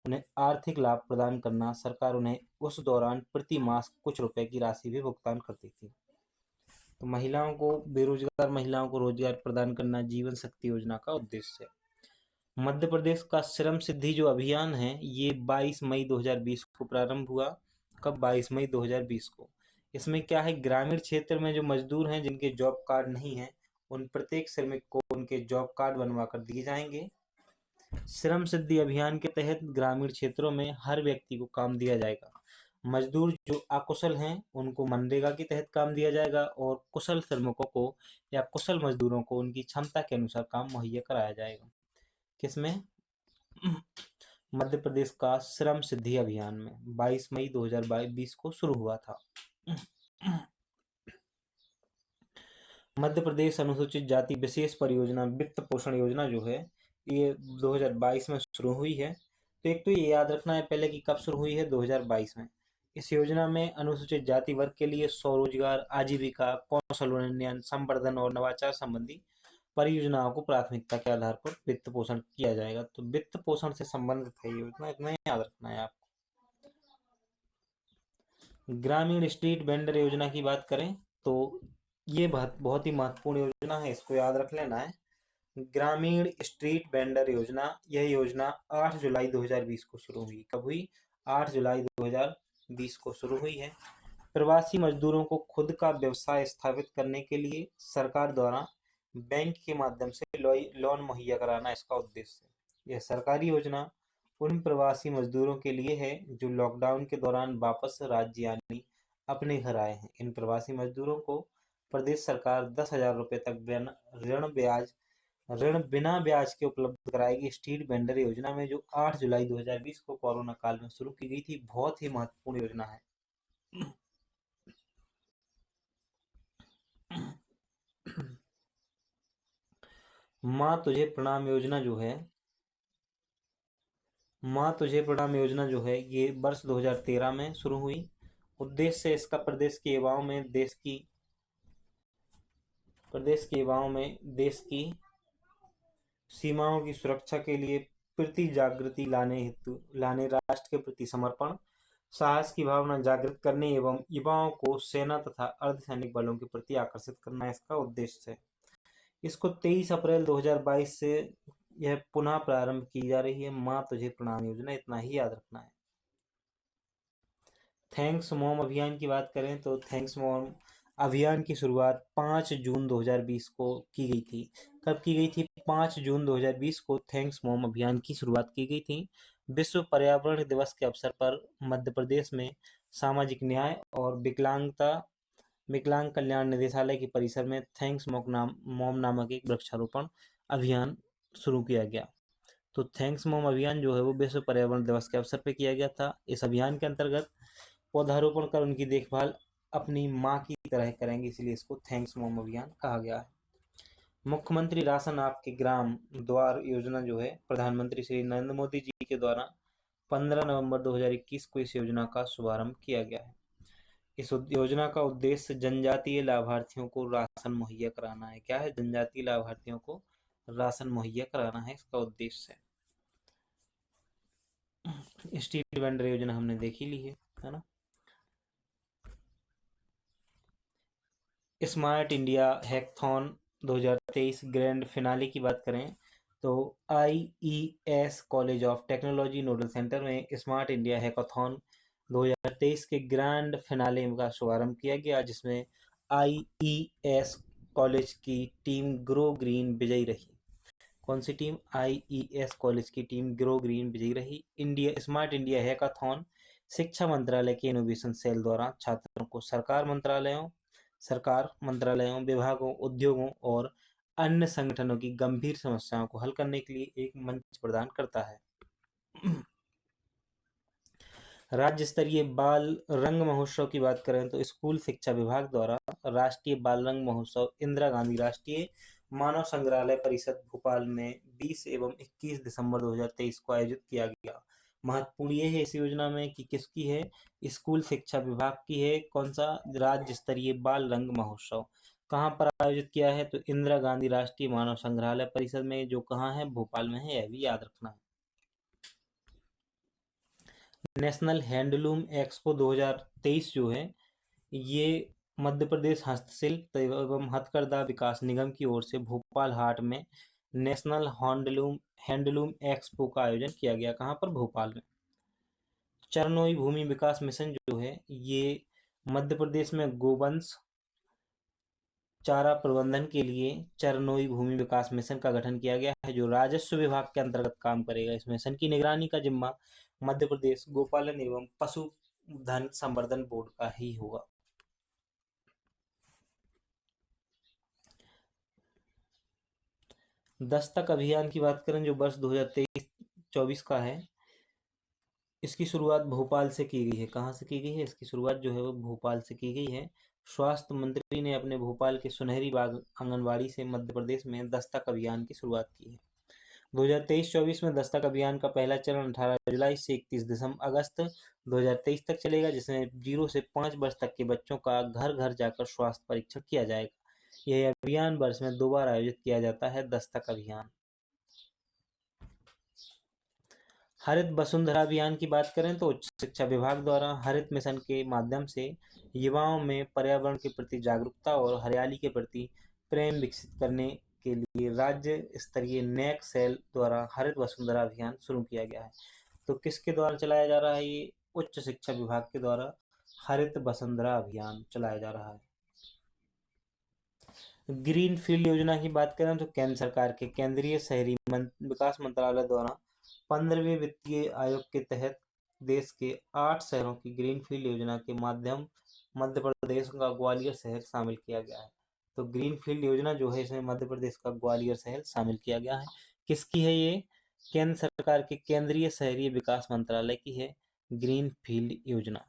उन्हें आर्थिक लाभ प्रदान करना। सरकार उन्हें उस दौरान प्रति मास कुछ रुपए की राशि भी भुगतान करती थी। तो महिलाओं को, बेरोजगार महिलाओं को रोजगार प्रदान करना जीवन शक्ति योजना का उद्देश्य है। मध्य प्रदेश का श्रम सिद्धि जो अभियान है ये 22 मई 2020 को प्रारंभ हुआ। कब? 22 मई 2020 को। इसमें क्या है, ग्रामीण क्षेत्र में जो मजदूर हैं जिनके जॉब कार्ड नहीं है उन प्रत्येक श्रमिक को उनके जॉब कार्ड बनवा कर दिए जाएंगे। श्रम सिद्धि अभियान के तहत ग्रामीण क्षेत्रों में हर व्यक्ति को काम दिया जाएगा। मजदूर जो अकुशल हैं उनको मनरेगा के तहत काम दिया जाएगा और कुशल श्रमिकों को या कुशल मजदूरों को उनकी क्षमता के अनुसार काम मुहैया कराया जाएगा। किसमें? मध्य प्रदेश का श्रम सिद्धि अभियान में 22 मई 2020 को शुरू हुआ था। मध्य प्रदेश अनुसूचित जाति विशेष परियोजना वित्त पोषण योजना जो है ये 2022 में शुरू हुई है। तो एक तो ये याद रखना है पहले कि कब शुरू हुई है, 2022 में। इस योजना में अनुसूचित जाति वर्ग के लिए स्वरोजगार, आजीविका, कौशल उन्नयन, संवर्धन और नवाचार संबंधी परियोजनाओं को प्राथमिकता के आधार पर वित्त पोषण किया जाएगा। तो वित्त पोषण से संबंधित है ये योजना, इतना याद रखना है आपको। ग्रामीण स्ट्रीट वेंडर योजना की बात करें तो ये बहुत ही महत्वपूर्ण योजना है, इसको याद रख लेना है। ग्रामीण स्ट्रीट वेंडर योजना, यह योजना 8 जुलाई 2020 को शुरू हुई। कब हुई? 8 जुलाई 2020 को शुरू हुई है। प्रवासी मजदूरों को खुद का व्यवसाय स्थापित करने के लिए सरकार द्वारा बैंक के माध्यम से लोन मुहैया कराना इसका उद्देश्य है। यह सरकारी योजना उन प्रवासी मजदूरों के लिए है जो लॉकडाउन के दौरान वापस राज्य यानी अपने घर आए हैं। इन प्रवासी मजदूरों को प्रदेश सरकार 10,000 रुपये तक ऋण बिना ब्याज के उपलब्ध कराएगी। स्ट्रीट वेंडर योजना में जो 8 जुलाई 2020 को कोरोना काल में शुरू की गई थी, बहुत ही महत्वपूर्ण योजना है। माँ तुझे प्रणाम योजना जो है माँ तुझे प्रणाम योजना जो है ये वर्ष 2013 में शुरू हुई। उद्देश्य इसका प्रदेश के युवाओं में देश की सीमाओं की सुरक्षा के लिए प्रति जागृति लाने राष्ट्र के प्रति समर्पण, साहस की भावना जागृत करने एवं युवाओं को सेना तथा अर्धसैनिक बलों के प्रति आकर्षित करना इसका उद्देश्य है। इसको 23 अप्रैल 2022 से यह पुनः प्रारंभ की जा रही है। माँ तुझे प्रणाम योजना, इतना ही याद रखना है। थैंक्स मॉम अभियान की बात करें तो थैंक्स मॉम अभियान की शुरुआत 5 जून 2020 को की गई थी। कब की गई थी? 5 जून 2020 को थैंक्स मॉम अभियान की शुरुआत की गई थी। विश्व पर्यावरण दिवस के अवसर पर मध्य प्रदेश में सामाजिक न्याय और विकलांग कल्याण निदेशालय के परिसर में थैंक्स मॉम नामक एक वृक्षारोपण अभियान शुरू किया गया। तो थैंक्स मॉम अभियान जो है वो विश्व पर्यावरण दिवस के अवसर पर किया गया था। इस अभियान के अंतर्गत पौधारोपण कर उनकी देखभाल अपनी माँ की तरह करेंगे, इसलिए इसको थैंक्स मॉम अभियान कहा गया है। मुख्यमंत्री राशन आपके ग्राम द्वार योजना जो है प्रधानमंत्री श्री नरेंद्र मोदी जी के द्वारा 15 नवंबर 2021 को इस योजना का शुभारंभ किया गया है। इस योजना का उद्देश्य जनजातीय लाभार्थियों को राशन मुहैया कराना है। क्या है? जनजातीय लाभार्थियों को राशन मुहैया कराना है, इसका उद्देश्य है। स्ट्रीट वेंडर योजना हमने देख ही ली है ना। Smart India hackathon 2023 grand finale की बात करें तो IES college of technology nodal centre में स्मार्ट इंडिया हैकाथॉन 2023 के ग्रैंड फिनाले का शुभारंभ किया गया, जिसमें IES कॉलेज की टीम ग्रो ग्रीन विजयी रही। कौन सी टीम? IES कॉलेज की टीम ग्रो ग्रीन विजयी रही। स्मार्ट इंडिया हैकाथॉन शिक्षा मंत्रालय के इनोवेशन सेल द्वारा छात्रों को सरकार मंत्रालयों, विभागों, उद्योगों और अन्य संगठनों की गंभीर समस्याओं को हल करने के लिए एक मंच प्रदान करता है। राज्य स्तरीय बाल रंग महोत्सव की बात करें तो स्कूल शिक्षा विभाग द्वारा राष्ट्रीय बाल रंग महोत्सव इंदिरा गांधी राष्ट्रीय मानव संग्रहालय परिषद भोपाल में 20 एवं 21 दिसंबर 2023 को आयोजित किया गया। महत्वपूर्ण ये है इस योजना में कि किसकी है? स्कूल शिक्षा विभाग की है। कौन सा? राज्य स्तरीय बाल रंग महोत्सव। कहाँ पर आयोजित किया है? तो इंदिरा गांधी राष्ट्रीय मानव संग्रहालय परिषद में, जो कहाँ है? भोपाल में है, यह भी याद रखना है। नेशनल हैंडलूम एक्सपो 2023 जो है ये मध्य प्रदेश हस्तशिल्प एवं हथकरघा विकास निगम की ओर से भोपाल हाट में नेशनल हैंडलूम एक्सपो का आयोजन किया गया। कहाँ पर? भोपाल में। चरनोई भूमि विकास मिशन जो है ये मध्य प्रदेश में गोवंश चारा प्रबंधन के लिए चरनोई भूमि विकास मिशन का गठन किया गया है, जो राजस्व विभाग के अंतर्गत काम करेगा। इस मिशन की निगरानी का जिम्मा मध्य प्रदेश गोपालन एवं पशुधन संवर्धन बोर्ड का ही होगा। दस्तक अभियान की बात करें जो वर्ष 2023-24 का है, इसकी शुरुआत भोपाल से की गई है। कहाँ से की गई है? इसकी शुरुआत जो है वो भोपाल से की गई है। स्वास्थ्य मंत्री ने अपने भोपाल के सुनहरी बाग आंगनबाड़ी से मध्य प्रदेश में दस्तक अभियान की शुरुआत की है। 2023-24 में दस्तक अभियान का पहला चरण 18 जुलाई से 31 अगस्त 2023 तक चलेगा, जिसमें 0 से 5 वर्ष तक के बच्चों का घर घर जाकर स्वास्थ्य परीक्षण किया जाएगा। यह अभियान वर्ष में 2 बार आयोजित किया जाता है। दस्तक अभियान। हरित वसुंधरा अभियान की बात करें तो उच्च शिक्षा विभाग द्वारा हरित मिशन के माध्यम से युवाओं में पर्यावरण के प्रति जागरूकता और हरियाली के प्रति प्रेम विकसित करने के लिए राज्य स्तरीय नेक सेल द्वारा हरित वसुंधरा अभियान शुरू किया गया है। तो किसके द्वारा चलाया जा रहा है? ये उच्च शिक्षा विभाग के द्वारा हरित वसुंधरा अभियान चलाया जा रहा है। ग्रीन फील्ड योजना की बात करें तो केंद्र सरकार के केंद्रीय शहरी विकास मंत्रालय द्वारा 15वें वित्तीय आयोग के तहत देश के 8 शहरों की ग्रीन फील्ड योजना के माध्यम मध्य प्रदेश का ग्वालियर शहर शामिल किया गया है। तो ग्रीन फील्ड योजना जो है इसमें मध्य प्रदेश का ग्वालियर शहर शामिल किया गया है। किसकी है ये? केंद्र सरकार के केंद्रीय शहरी विकास मंत्रालय की है ग्रीन फील्ड योजना।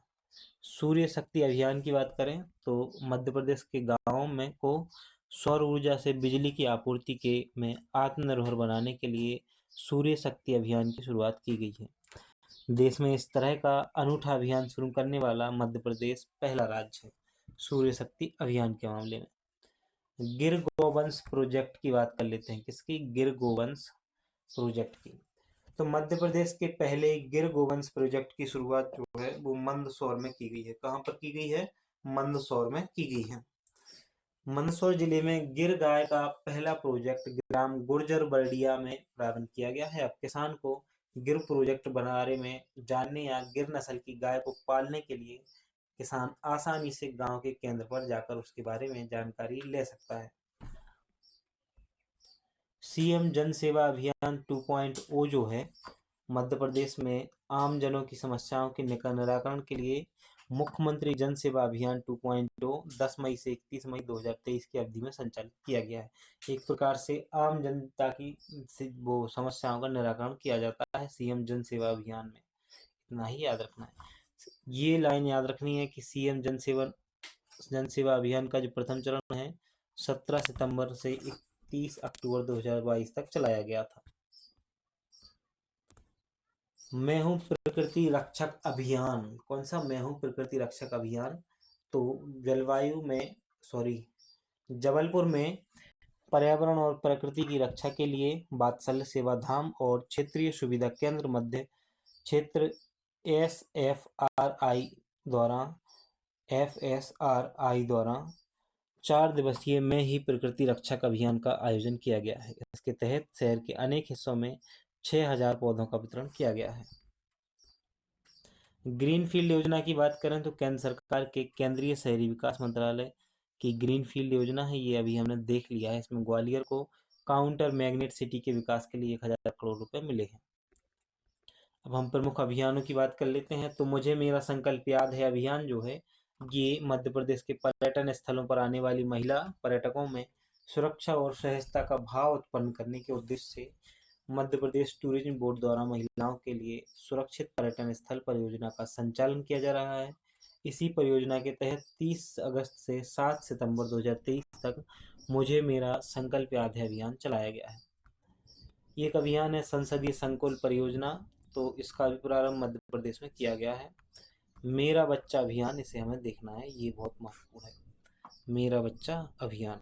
सूर्य शक्ति अभियान की बात करें तो मध्य प्रदेश के गाँव में को सौर ऊर्जा से बिजली की आपूर्ति में आत्मनिर्भर बनाने के लिए सूर्य शक्ति अभियान की शुरुआत की गई है। देश में इस तरह का अनूठा अभियान शुरू करने वाला मध्य प्रदेश पहला राज्य है सूर्य शक्ति अभियान के मामले में। गिर गोवंश प्रोजेक्ट की बात कर लेते हैं। किसकी? गिर गोवंश प्रोजेक्ट की। तो मध्य प्रदेश के पहले गिर गोवंश प्रोजेक्ट की शुरुआत जो है वो मंदसौर में की गई है। कहाँ पर की गई है? मंदसौर में की गई है। मंदसौर जिले में गिर गाय का पहला प्रोजेक्ट ग्राम गुर्जर बरडिया में प्रारंभ किया गया है। अब किसान को गिर प्रोजेक्ट बारे में जानने या गिर नस्ल की गाय को पालने के लिए किसान आसानी से गांव के केंद्र पर जाकर उसके बारे में जानकारी ले सकता है। सीएम जन सेवा अभियान 2.0 जो है मध्य प्रदेश में आम जनों की समस्याओं के निराकरण के लिए मुख्यमंत्री जन सेवा अभियान 2.0 10 मई से 31 मई 2023 की अवधि में संचालित किया गया है। एक प्रकार से आम जनता की वो समस्याओं का निराकरण किया जाता है सीएम जन सेवा अभियान में। इतना ही याद रखना है। ये लाइन याद रखनी है कि सीएम जन सेवा अभियान का जो प्रथम चरण है 17 सितंबर से 31 अक्टूबर 2022 तक चलाया गया था। मैं हूं प्रकृति रक्षक अभियान। कौन सा? मैं हूं प्रकृति रक्षक अभियान। तो जबलपुर में पर्यावरण और प्रकृति की रक्षा के लिए वात्सल्य सेवा धाम और क्षेत्रीय सुविधा केंद्र मध्य क्षेत्र FSRI द्वारा 4 दिवसीय मैं ही प्रकृति रक्षक अभियान का आयोजन किया गया है। इसके तहत शहर के अनेक हिस्सों में 6000 पौधों का वितरण किया गया है। ग्रीनफील्ड योजना की बात करें तो केंद्र सरकार के केंद्रीय शहरी विकास मंत्रालय की ग्रीनफील्ड योजना है। ये अभी हमने देख लिया है। इसमें ग्वालियर को काउंटर मैग्नेट सिटी के विकास के लिए 1000 करोड़ रुपए मिले हैं। अब हम प्रमुख अभियानों की बात कर लेते हैं। तो मुझे मेरा संकल्प याद है अभियान जो है ये मध्य प्रदेश के पर्यटन स्थलों पर आने वाली महिला पर्यटकों में सुरक्षा और सहजता का भाव उत्पन्न करने के उद्देश्य से मध्य प्रदेश टूरिज्म बोर्ड द्वारा महिलाओं के लिए सुरक्षित पर्यटन स्थल परियोजना का संचालन किया जा रहा है। इसी परियोजना के तहत 30 अगस्त से 7 सितंबर 2023 तक मुझे मेरा संकल्प याद है अभियान चलाया गया है। ये एक अभियान है संसदीय संकुल परियोजना। तो इसका भी प्रारंभ मध्य प्रदेश में किया गया है। मेरा बच्चा अभियान, इसे हमें देखना है, ये बहुत महत्वपूर्ण है। मेरा बच्चा अभियान।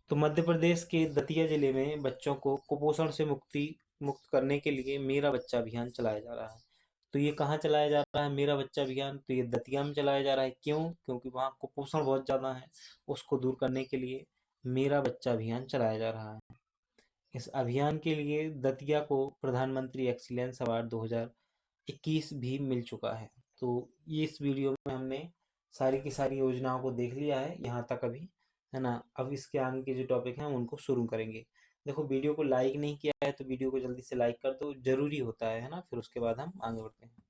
तो मध्य प्रदेश के दतिया जिले में बच्चों को कुपोषण से मुक्त करने के लिए मेरा बच्चा अभियान चलाया जा रहा है। तो ये कहाँ चलाया जा रहा है मेरा बच्चा अभियान? तो ये दतिया में चलाया जा रहा है। क्यों? क्योंकि वहाँ कुपोषण बहुत ज़्यादा है। उसको दूर करने के लिए मेरा बच्चा अभियान चलाया जा रहा है। इस अभियान के लिए दतिया को प्रधानमंत्री एक्सीलेंस अवार्ड 2021 भी मिल चुका है। तो ये इस वीडियो में हमने सारी की सारी योजनाओं को देख लिया है यहाँ तक अभी, है ना। अब इसके आगे के जो टॉपिक हैं हम उनको शुरू करेंगे। देखो, वीडियो को लाइक नहीं किया है तो वीडियो को जल्दी से लाइक कर दो, जरूरी होता है ना। फिर उसके बाद हम आगे बढ़ते हैं।